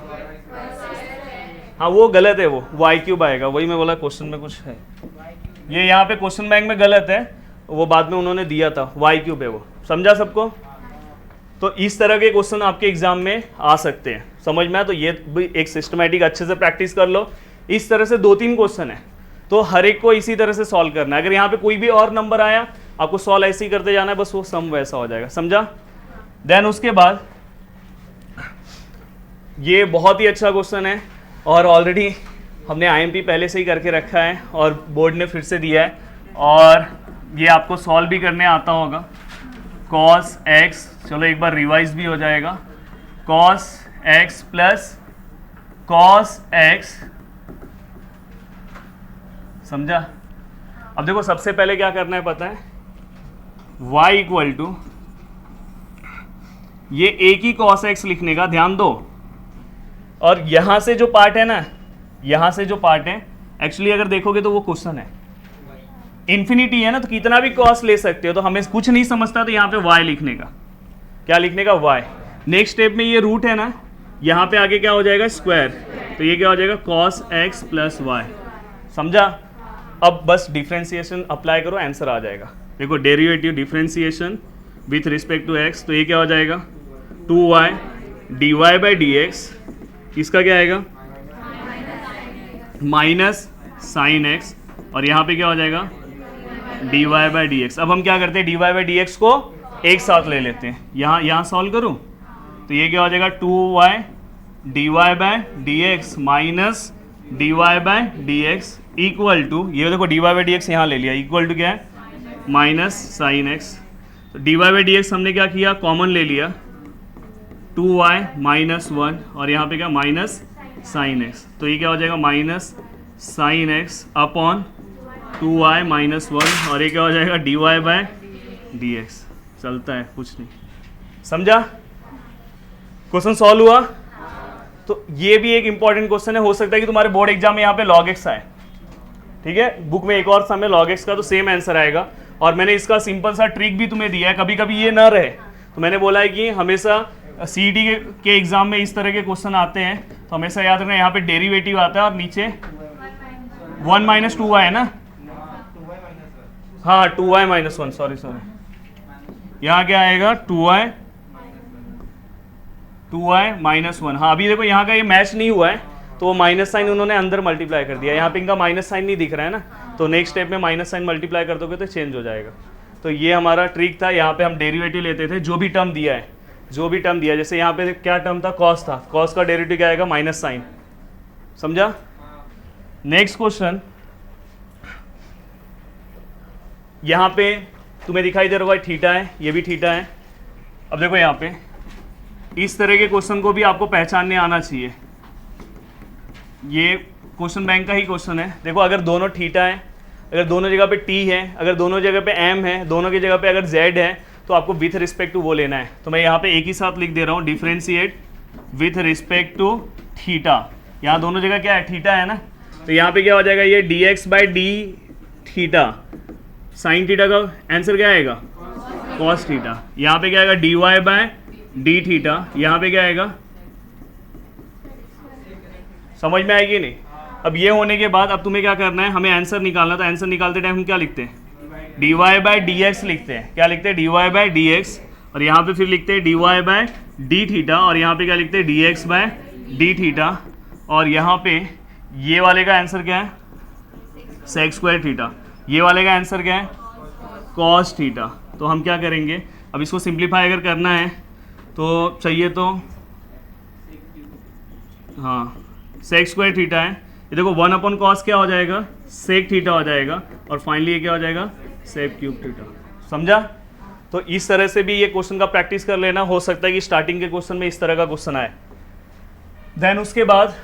हाँ वो गलत है, वो y³ आएगा, वही मैं बोला क्वेश्चन में कुछ है, ये यहाँ पे क्वेश्चन बैंक में गलत है, वो बाद में उन्होंने दिया था y³ है वो, समझा सबको। तो इस तरह के क्वेश्चन आपके एग्जाम में आ सकते हैं, समझ में आया। तो ये भी एक सिस्टमेटिक अच्छे से प्रैक्टिस कर लो। इस तरह से 2-3 क्वेश्चन है, तो हर एक को इसी तरह से सॉल्व करना है। अगर यहाँ पे कोई भी और नंबर आया आपको सॉल्व ऐसे ही करते जाना है, बस वो सम वैसा हो जाएगा, समझा। देन उसके बाद ये बहुत ही अच्छा क्वेश्चन है और ऑलरेडी हमने IMP पहले से ही करके रखा है और बोर्ड ने फिर से दिया है, और ये आपको सॉल्व भी करने आता होगा। cos x, चलो एक बार रिवाइज भी हो जाएगा, cos x plus cos x, समझा। अब देखो सबसे पहले क्या करना है पता है, y इक्वल टू ये एक ही cos x लिखने का, ध्यान दो। और यहां से जो पार्ट है ना, यहां से जो पार्ट है, एक्चुअली अगर देखोगे तो वो क्वेश्चन है, इन्फिनिटी है ना, तो कितना भी कॉस ले सकते हो। तो हमें कुछ नहीं समझता तो यहाँ पे y लिखने का, क्या लिखने का, y। नेक्स्ट स्टेप में ये रूट है ना, यहाँ पे आगे क्या हो जाएगा, स्क्वायर, तो ये क्या हो जाएगा, cos x प्लस वाई। समझा? अब बस डिफ्रेंसिएशन अप्लाई करो, आंसर आ जाएगा। देखो derivative differentiation with respect to x, तो ये क्या हो जाएगा, 2y dy by d x, इसका क्या आएगा, माइनस साइन एक्स, और यहाँ पे क्या हो जाएगा, dy बाई डी एक्स। अब हम क्या करते हैं, dy बाई डी एक्स को एक साथ ले लेते हैं, यहाँ सॉल्व करूँ तो ये क्या हो जाएगा, 2y dy by d x minus dy by d x equal to, ये देखो dy बाई डी एक्स यहाँ ले लिया, इक्वल टू क्या है, माइनस साइन एक्स। तो dy बाई डी एक्स हमने क्या किया, कॉमन ले लिया, 2y माइनस 1, और यहाँ पे क्या, माइनस साइन एक्स, तो ये क्या हो जाएगा, minus sine x upon 2y minus 1, और ये क्या हो जाएगा, dy बाई डी एक्स। चलता है, कुछ नहीं। समझा? क्वेश्चन सॉल्व हुआ? तो ये भी एक इंपॉर्टेंट क्वेश्चन है, हो सकता है कि तुम्हारे बोर्ड एग्जाम में यहाँ पे log x आए, ठीक है। बुक में एक और सम है log x का, तो सेम आंसर आएगा। और मैंने इसका सिंपल सा ट्रिक भी तुम्हें दिया है, कभी कभी ये ना रहे तो मैंने बोला है कि हमेशा सीईटी के एग्जाम में इस तरह के क्वेश्चन आते हैं, तो हमेशा याद रखना, यहाँ पे डेरिवेटिव आता है और नीचे 1 माइनस 2y है ना, हाँ 2y माइनस 1, सॉरी, यहाँ क्या आएगा, 2y माइनस 1। हाँ अभी देखो यहाँ का ये मैच नहीं हुआ है, तो वो माइनस साइन उन्होंने अंदर मल्टीप्लाई कर दिया, यहाँ पे इनका माइनस साइन नहीं दिख रहा है ना, तो नेक्स्ट स्टेप में माइनस साइन मल्टीप्लाई कर दोगे तो चेंज हो जाएगा। तो ये हमारा ट्रिक था, यहाँ पे हम डेरिवेटिव लेते थे, जो भी टर्म दिया है, जो भी टर्म दिया है, जैसे यहाँ पे क्या टर्म था, कॉस था, कॉस का डेरिवेटिव क्या आएगा, माइनस साइन। समझा? नेक्स्ट क्वेश्चन, यहाँ पे तुम्हें दिखाई दे रहा होगा थीटा है, ये भी थीटा है। अब देखो यहाँ पे इस तरह के क्वेश्चन को भी आपको पहचानने आना चाहिए, ये क्वेश्चन बैंक का ही क्वेश्चन है। देखो अगर दोनों थीटा है, अगर दोनों जगह पे टी है, अगर दोनों जगह पे एम है, दोनों की जगह पे अगर जेड है, तो आपको विथ रिस्पेक्ट टू वो लेना है। तो मैं यहाँ पे एक ही साथ लिख दे रहा हूँ, differentiate with respect to theta. यहाँ दोनों जगह क्या है, थीटा है ना, तो यहाँ पे क्या हो जाएगा, ये d x by d theta, sine theta का आंसर क्या आएगा, कॉस थीटा। यहाँ पे क्या आएगा, d y by d theta, यहाँ पे क्या आएगा, समझ में आएगी नहीं। अब ये होने के बाद अब तुम्हें क्या करना है, हमें आंसर निकालना। तो आंसर निकालते टाइम हम क्या लिखते हैं, d y by d x लिखते हैं। क्या लिखते हैं, d y by d x, और यहाँ पे फिर लिखते हैं d y by d theta, और यहाँ पे क्या लिखते हैं, d x by d theta, और यहाँ पे ये वाले का आंसर क्या है, सेक स्क्वायर थीटा, ये वाले का आंसर क्या है, कॉस थीटा। तो हम क्या करेंगे, अब इसको सिंप्लीफाई अगर करना है तो चाहिए, तो हाँ सेक स्क्वायर थीटा है, ये देखो 1 अपॉन कॉस क्या हो जाएगा, सेक थीटा हो जाएगा, और फाइनली ये क्या हो जाएगा, सेक क्यूब थीटा। समझा? तो इस तरह से भी ये क्वेश्चन का प्रैक्टिस कर लेना, हो सकता है कि स्टार्टिंग के क्वेश्चन में इस तरह का क्वेश्चन आए। देन उसके बाद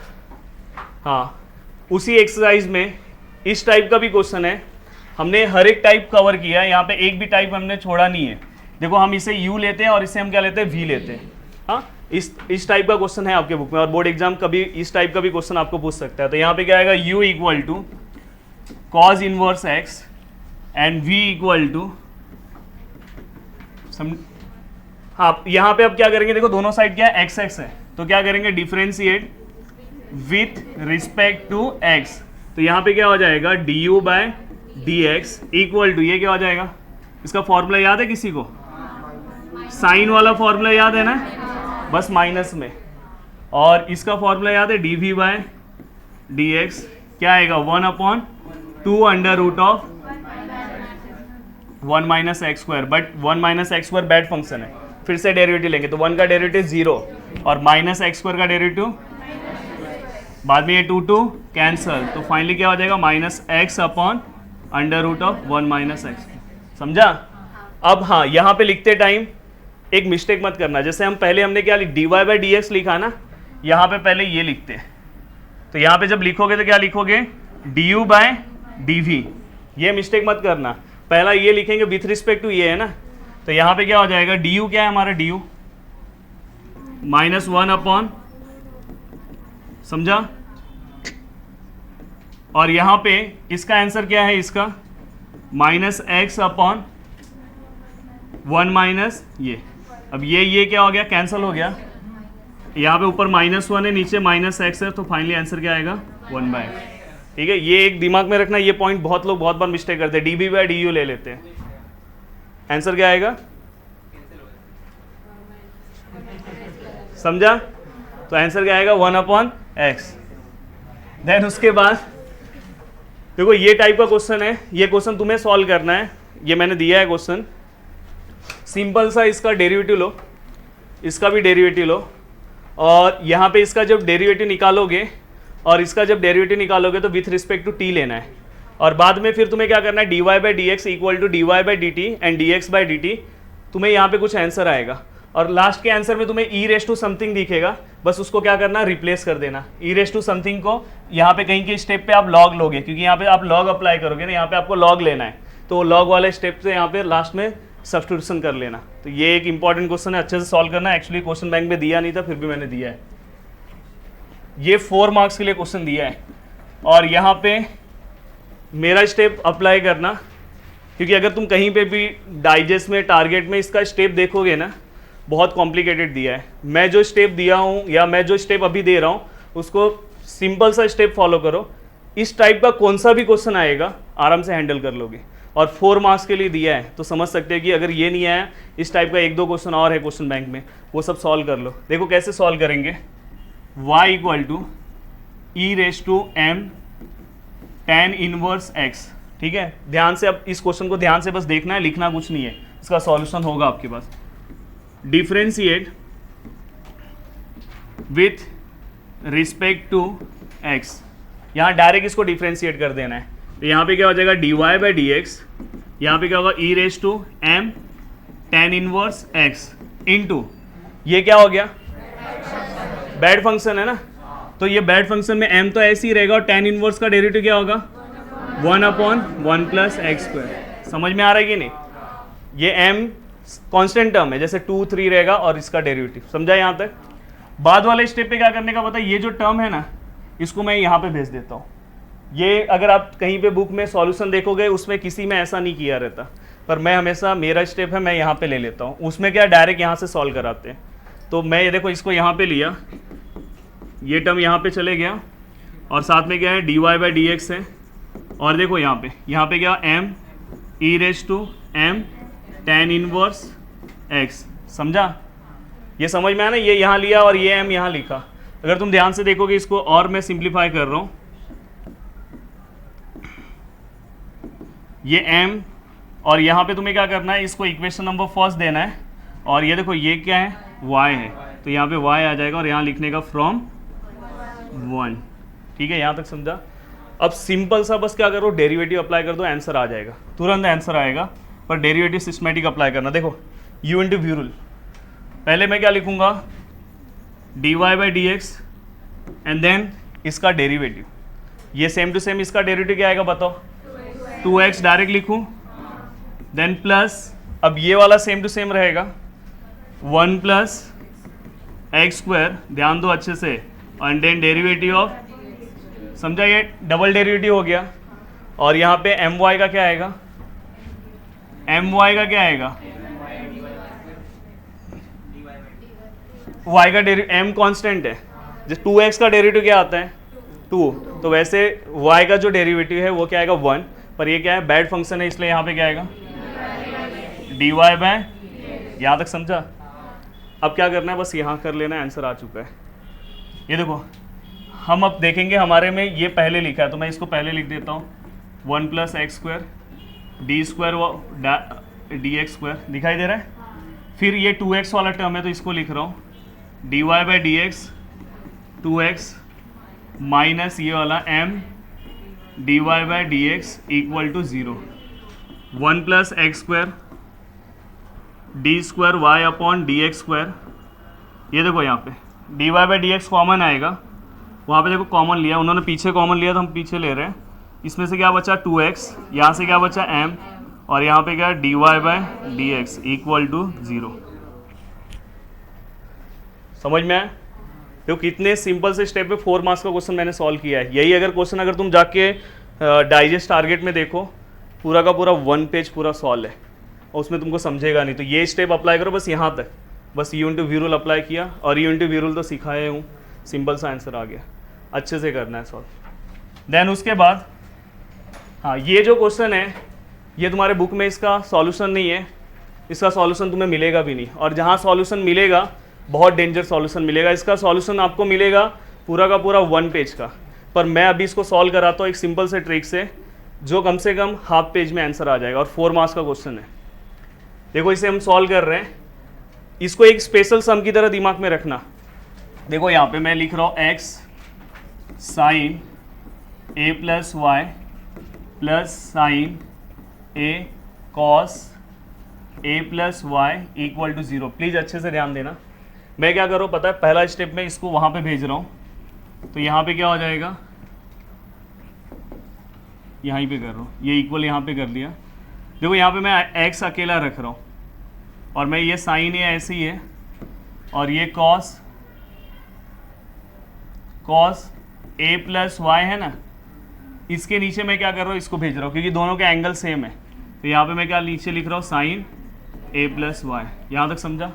हाँ उसी एक्सरसाइज में इस टाइप का भी क्वेश्चन है, हमने हर एक टाइप कवर किया है, यहाँ पे एक भी टाइप हमने छोड़ा नहीं है। देखो हम इसे u लेते हैं और इसे हम क्या लेते हैं, v लेते हैं। हाँ इस टाइप का क्वेश्चन है आपके बुक में, और बोर्ड एग्जाम कभी इस टाइप का भी क्वेश्चन आपको पूछ सकता है। तो यहाँ पे क्या आएगा, u equal to cos inverse x and v equal to हाँ यहाँ पे अब क्या करेंगे, देखो दोनों साइड क्या है, x है, तो क्या करेंगे, differentiate with respect to x। तो यहाँ पे क्या हो जाएगा, du by d x equal to, ये क्या हो जाएगा, इसका फॉर्मूला याद है किसी को, साइन वाला फॉर्मूला याद है ना, बस माइनस में, और इसका फॉर्मूला याद है, d v by d x क्या आएगा, 1 अपॉन 2 under root of 1 minus x square. But 1 minus x square bad function है, फिर से डेरिवेटिव लेंगे, तो 1 का डेरिवेटिव 0 और माइनस एक्स स्क्वायर का डेरिवेटिव बाद में ये 2 कैंसल, तो फाइनली क्या हो जाएगा, minus x upon under root of 1 minus x. समझा? अब हाँ यहाँ पे लिखते टाइम एक मिस्टेक मत करना, जैसे हम पहले हमने क्या d y by d x लिखा ना, यहाँ पे पहले ये लिखते हैं, तो यहाँ पे जब लिखोगे तो क्या लिखोगे, d u by d v, ये मिस्टेक मत करना, पहला ये लिखेंगे विथ रिस्पेक्ट टू ये है ना, तो यहाँ पे क्या हो जाएगा, डी यू क्या है हमारा, डी यू -1 अपॉन, समझा। और यहां पे इसका आंसर क्या है, इसका -x अपॉन 1 माइनस ये। अब ये क्या हो गया, कैंसिल हो गया। यहाँ पे ऊपर -1 है, नीचे -x है, तो फाइनली आंसर क्या आएगा 1/x। ठीक है, ये एक दिमाग में रखना, ये पॉइंट बहुत लोग बहुत बार मिस्टेक करते हैं, dB/du ले लेते हैं। आंसर क्या आएगा, समझा। तो आंसर क्या आएगा 1/x। देन उसके बाद देखो ये टाइप का क्वेश्चन है, ये क्वेश्चन तुम्हें सॉल्व करना है। ये मैंने दिया है क्वेश्चन, सिंपल सा, इसका डेरिवेटिव लो, इसका भी डेरिवेटिव लो, और यहाँ पे इसका जब डेरिवेटिव निकालोगे और इसका जब डेरिवेटिव निकालोगे तो विथ रिस्पेक्ट टू टी लेना है, और बाद में फिर तुम्हें क्या करना है, dy/dx equal to dy/dt and dx/dt। तुम्हें यहाँ पे कुछ आंसर आएगा, और लास्ट के आंसर में तुम्हें e रेस टू समथिंग दिखेगा, बस उसको क्या करना, रिप्लेस कर देना। e रेस टू समथिंग को यहाँ पे कहीं के स्टेप पे आप लॉग लोगे, क्योंकि यहाँ पे आप लॉग अप्लाई करोगे ना, यहाँ पे आपको लॉग लेना है, तो लॉग वाले स्टेप से यहाँ पे लास्ट में सब्स्टिट्यूशन कर लेना। तो ये एक इंपॉर्टेंट क्वेश्चन है, अच्छे से सॉल्व करना। एक्चुअली क्वेश्चन बैंक में दिया नहीं था, फिर भी मैंने दिया है। ये 4 मार्क्स के लिए क्वेश्चन दिया है, और यहाँ पे मेरा स्टेप अप्लाई करना, क्योंकि अगर तुम कहीं पे भी डाइजेस्ट में, टारगेट में इसका स्टेप देखोगे ना, बहुत कॉम्प्लिकेटेड दिया है। मैं जो स्टेप दिया हूँ या मैं जो स्टेप अभी दे रहा हूँ, उसको सिंपल सा स्टेप फॉलो करो, इस टाइप का कौन सा भी क्वेश्चन आएगा आराम से हैंडल कर लोगे। और 4 मार्क्स के लिए दिया है, तो समझ सकते हैं कि अगर ये नहीं आया, इस टाइप का 1-2 क्वेश्चन और है क्वेश्चन बैंक में, वो सब सॉल्व कर लो। देखो कैसे सॉल्व करेंगे, y equal to e raise to m tan inverse x। ठीक है, ध्यान से, अब इस क्वेश्चन को ध्यान से बस देखना है, लिखना कुछ नहीं है, इसका सॉल्यूशन होगा आपके पास। Differentiate with respect to x, यहाँ डायरेक्ट इसको डिफरेंशिएट कर देना है, तो यहाँ पे क्या हो जाएगा dy/dx, यहाँ पे क्या होगा e raise to m tan inverse x into, ये क्या हो गया, बैड फंक्शन है ना, तो ये बैड फंक्शन में m तो ऐसे ही रहेगा, और tan इनवर्स का डेरिवेटिव क्या होगा 1/1 + x²। समझ में आ रहा है कि नहीं, ये m कांस्टेंट टर्म है, जैसे 2, 3 रहेगा, और इसका डेरिवेटिव, समझा यहाँ तक। बाद वाले स्टेप पे क्या करने का पता है, ये जो टर्म है ना, इसको मैं यहाँ पे भेज देता हूँ। ये अगर आप कहीं पे बुक में सॉल्यूशन देखोगे, उसमें किसी में ऐसा नहीं किया रहता, पर मैं हमेशा, मेरा स्टेप है, मैं यहाँ पे ले लेता हूँ। उसमें क्या डायरेक्ट यहाँ से सॉल्व कराते हैं, तो मैं ये देखो इसको यहाँ पे लिया, ये टर्म यहाँ पे चले गया, और साथ में क्या है dy/dx है, और देखो यहाँ पे क्या m e raise to m tan inverse x। समझा, ये समझ में आया ना, ये यहाँ लिया और ये m यहाँ लिखा। अगर तुम ध्यान से देखोगे इसको, और मैं सिंप्लीफाई कर रहा हूँ, ये m, और यहाँ पे तुम्हें क्या करना है, इसको इक्वेशन नंबर फर्स्ट देना है, और ये देखो ये क्या है, y है, तो यहाँ पे y आ जाएगा, और यहाँ लिखने का फ्रॉम 1। ठीक है, यहाँ तक समझा। अब सिंपल सा बस क्या करो, डेरिवेटिव अप्लाई कर दो, आंसर आ जाएगा, तुरंत आंसर आएगा, पर डेरिवेटिव सिस्टमेटिक अप्लाई करना। देखो u इंटू v रूल, पहले मैं क्या लिखूंगा, dy/dx एंड देन इसका डेरिवेटिव, ये सेम टू सेम, इसका डेरिवेटिव क्या आएगा बताओ, 2x डायरेक्ट लिखूं, देन प्लस, अब ये वाला सेम टू सेम रहेगा 1 + x², ध्यान दो अच्छे से, एंड देन डेरिवेटिव ऑफ, समझा, ये डबल डेरिवेटिव हो गया, और यहाँ पे my का क्या आएगा, my का क्या आएगा, y का डेरिवेटिव, m कांस्टेंट है, जैसे 2x का डेरिवेटिव क्या आता है 2, तो वैसे y का जो डेरिवेटिव है वो क्या आएगा 1, पर ये क्या है बैड फंक्शन है, इसलिए यहाँ पे क्या आएगा dy/, यहाँ तक समझा। अब क्या करना है, बस यहाँ कर लेना, आंसर आ चुका है। ये देखो, हम अब देखेंगे, हमारे में ये पहले लिखा है, तो मैं इसको पहले लिख देता हूँ, 1 + x² dx² दिखाई दे रहा है, फिर ये 2x वाला टर्म है, तो इसको लिख रहा हूँ dy/dx 2x माइनस ये वाला m dy/dx equal to 0, 1 + x² d² y/dx²। ये देखो यहाँ पे dy/dx कॉमन आएगा, वहाँ पे देखो कॉमन लिया, उन्होंने पीछे कॉमन लिया, तो हम पीछे ले रहे हैं। इसमें से क्या बचा 2x, यहाँ से क्या बचा m, और यहाँ पे क्या dy/dx इक्वल टू 0। समझ में आया? देखो कितने सिंपल से स्टेप पे 4 मार्क्स का क्वेश्चन मैंने सॉल्व किया है। यही अगर क्वेश्चन अगर तुम जाके डाइजेस्ट टारगेट में देखो, पूरा का पूरा 1 पेज पूरा सॉल्व है और उसमें तुमको समझेगा नहीं। तो ये स्टेप अप्लाई करो बस यहाँ तक, बस u into we rule apply किया और यू इंटू वी रूल तो सिखाया हूँ, सिंपल सा आंसर आ गया। अच्छे से करना है सॉल्व। देन उसके बाद हाँ, ये जो क्वेश्चन है ये तुम्हारे बुक में इसका सॉल्यूशन नहीं है, इसका सॉल्यूशन तुम्हें मिलेगा भी नहीं। और जहाँ सॉल्यूशन मिलेगा बहुत डेंजर सॉल्यूशन मिलेगा। इसका सॉल्यूशन आपको मिलेगा पूरा का पूरा 1 पेज का, पर मैं अभी इसको सॉल्व कराता हूँ एक सिंपल से ट्रिक से, जो कम से कम हाफ पेज में आंसर आ जाएगा और 4 मार्क्स का क्वेश्चन है। देखो इसे हम सॉल्व कर रहे हैं, इसको एक स्पेशल सम की तरह दिमाग में रखना। देखो यहाँ पे मैं लिख रहा हूँ x sine a plus y plus sine a cos a plus y equal to 0। Please अच्छे से ध्यान देना। मैं क्या कर रहा हूँ पता है, पहला स्टेप में इसको वहाँ पे भेज रहा हूँ, तो यहाँ पे क्या हो जाएगा, यहीं पे कर रहा हूँ, ये इक्वल यहाँ पे कर दिया। देखो यहाँ पे मैं x अकेला रख रहा हूँ और मैं ये साइन है ऐसे ही है और ये कॉस a प्लस वाई है ना, इसके नीचे मैं क्या कर रहा हूँ, इसको भेज रहा हूँ क्योंकि दोनों के एंगल सेम है। तो यहाँ पे मैं क्या नीचे लिख रहा हूँ, साइन a प्लस वाई। यहाँ तक समझा?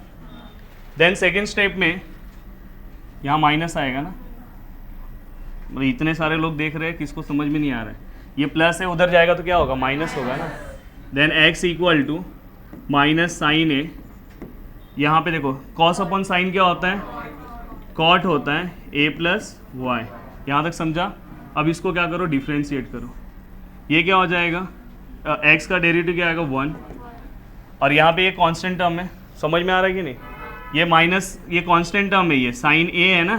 देन सेकेंड स्टेप में यहाँ माइनस आएगा ना, मतलब इतने सारे लोग देख रहे हैं किसको समझ में नहीं आ रहा है, ये प्लस है उधर जाएगा तो क्या होगा, माइनस होगा ना। Then x equal to minus sine a, यहाँ पे देखो कॉस अपॉन साइन क्या होता है, कॉट होता है a प्लस वाई। यहाँ तक समझा? अब इसको क्या करो, डिफ्रेंशिएट करो। ये क्या हो जाएगा, x का डेरिवेटिव क्या आएगा 1, और यहाँ पे ये कांस्टेंट टर्म है, समझ में आ रहा है कि नहीं, ये माइनस ये कांस्टेंट टर्म है, ये साइन a है ना,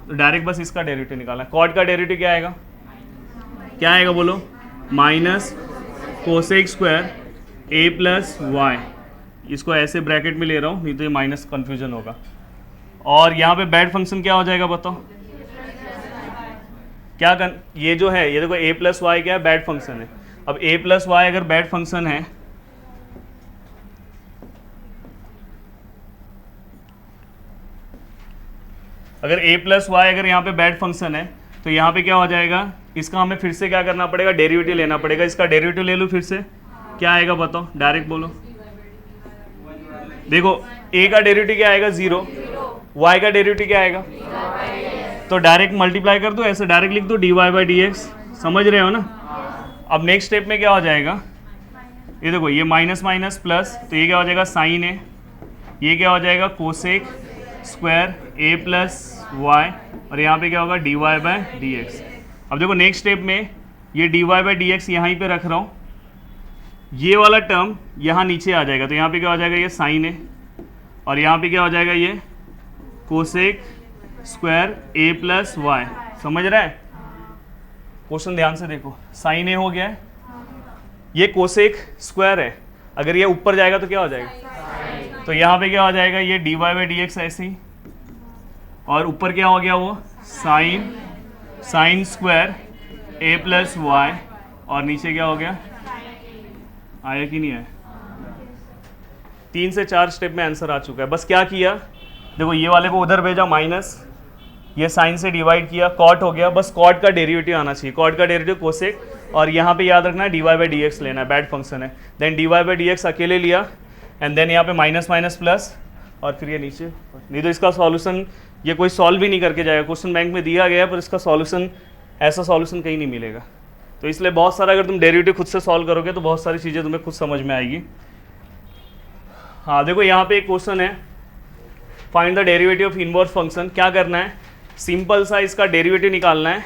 तो डायरेक्ट बस इसका डेरिवेटिव निकालना है। कॉट का डेरिवेटिव क्या आएगा, क्या आएगा बोलो, minus cosec square a plus y. इसको ऐसे ब्रैकेट में ले रहा हूँ नहीं तो ये माइनस कन्फ्यूजन होगा। और यहाँ पे बैड फंक्शन क्या हो जाएगा बताओ, ये जो है ये देखो a प्लस वाई क्या है, बैड फंक्शन है। अब a प्लस वाई अगर बैड फंक्शन है, अगर a प्लस वाई अगर यहाँ पे बैड फंक्शन है तो यहाँ पे क्या हो जाएगा, इसका हमें फिर से क्या करना पड़ेगा, डेरिवेटिव लेना पड़ेगा। इसका डेरिवेटिव ले लो फिर से, क्या आएगा बताओ, डायरेक्ट बोलो। देखो a का डेरिवेटिव क्या आएगा 0, y का डेरिवेटिव क्या आएगा, तो डायरेक्ट मल्टीप्लाई कर दो, ऐसे डायरेक्ट लिख दो dy बाई डी एक्स। समझ रहे हो ना? अब नेक्स्ट स्टेप में क्या हो जाएगा, ये देखो ये माइनस माइनस प्लस, तो ये क्या हो जाएगा साइन है, ये क्या हो जाएगा cosec square a plus y, और यहाँ पे क्या होगा dy बाई डी एक्स। अब देखो नेक्स्ट स्टेप में ये dy बाई डी एक्स यहाँ पे रख रहा हूँ, ये वाला टर्म यहाँ नीचे आ जाएगा, तो यहाँ पे क्या हो जाएगा, ये साइन है, और यहाँ पे क्या हो जाएगा, ये cosec square a plus y. समझ रहा है? क्वेश्चन ध्यान से देखो, साइन ए हो गया है, ये कोसेक स्क्वायर है, अगर ये ऊपर जाएगा तो क्या हो जाएगा, तो यहाँ पे क्या हो जाएगा, ये dy बाई डी एक्स ऐसे ही, और ऊपर क्या हो गया वो sine square a plus y, और नीचे क्या हो गया, आया कि नहीं आया? 3 से 4 स्टेप में आंसर आ चुका है। बस क्या किया, देखो ये वाले को उधर भेजा माइनस, ये साइन से डिवाइड किया, कॉट हो गया, बस कॉट का डेरिवेटिव आना चाहिए, कॉट का डेरिवेटिव कोसेक, और यहाँ पे याद रखना है dy बाई डी एक्स लेना है, बैड फंक्शन है। Then dy by d x अकेले लिया, एंड देन यहाँ पे माइनस माइनस प्लस, और फिर ये नीचे। नहीं तो इसका सॉल्यूशन ये कोई सॉल्व भी नहीं करके जाएगा, क्वेश्चन बैंक में दिया गया है पर इसका सॉल्यूशन ऐसा सॉल्यूशन कहीं नहीं मिलेगा। तो इसलिए बहुत सारा अगर तुम डेरिवेटिव खुद से सॉल्व करोगे तो बहुत सारी चीज़ें तुम्हें खुद समझ में आएगी। हाँ देखो यहाँ पे एक क्वेश्चन है, find the derivative of inverse function. क्या करना है, सिंपल सा इसका डेरिवेटिव निकालना है।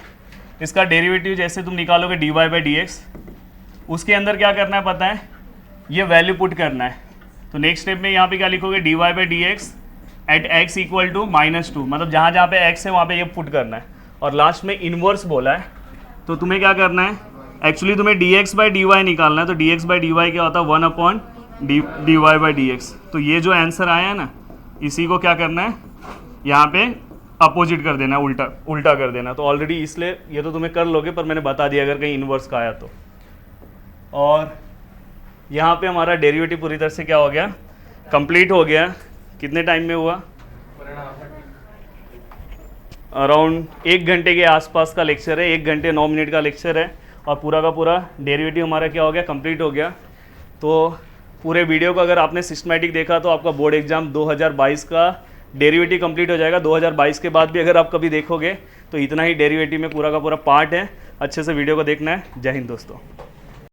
इसका डेरिवेटिव जैसे तुम निकालोगे dy बाई डी एक्स, उसके अंदर क्या करना है पता है, ये वैल्यू पुट करना है। तो नेक्स्ट स्टेप में यहाँ पे क्या लिखोगे, dy by d x at x equal to -2, मतलब जहाँ जहाँ पे x है वहाँ पे ये पुट करना है। और लास्ट में इनवर्स बोला है, तो तुम्हें क्या करना है, एक्चुअली तुम्हें dx बाई डी वाई निकालना है। तो dx बाई डी वाई क्या होता है, 1 upon dy by d x. तो ये जो आंसर आया है ना, इसी को क्या करना है, यहाँ पे अपोजिट कर देना, उल्टा कर देना। तो ऑलरेडी इसलिए ये तो तुम्हें कर लोगे, पर मैंने बता दिया अगर कहीं इनवर्स का आया तो। और यहाँ पे हमारा डेरिवेटिव पूरी तरह से क्या हो गया, कंप्लीट हो गया। कितने टाइम में हुआ, अराउंड 1 घंटे के आसपास का लेक्चर है, 1 घंटे 9 मिनट का लेक्चर है और पूरा का पूरा डेरिवेटिव हमारा क्या हो गया, कंप्लीट हो गया। तो पूरे वीडियो को अगर आपने सिस्टमैटिक देखा तो आपका बोर्ड एग्जाम 2022 का डेरिवेटिव कंप्लीट हो जाएगा। 2022 के बाद भी अगर आप कभी देखोगे तो इतना ही डेरिवेटिव में पूरा का पूरा पार्ट है। अच्छे से वीडियो को देखना है। जय हिंद दोस्तों।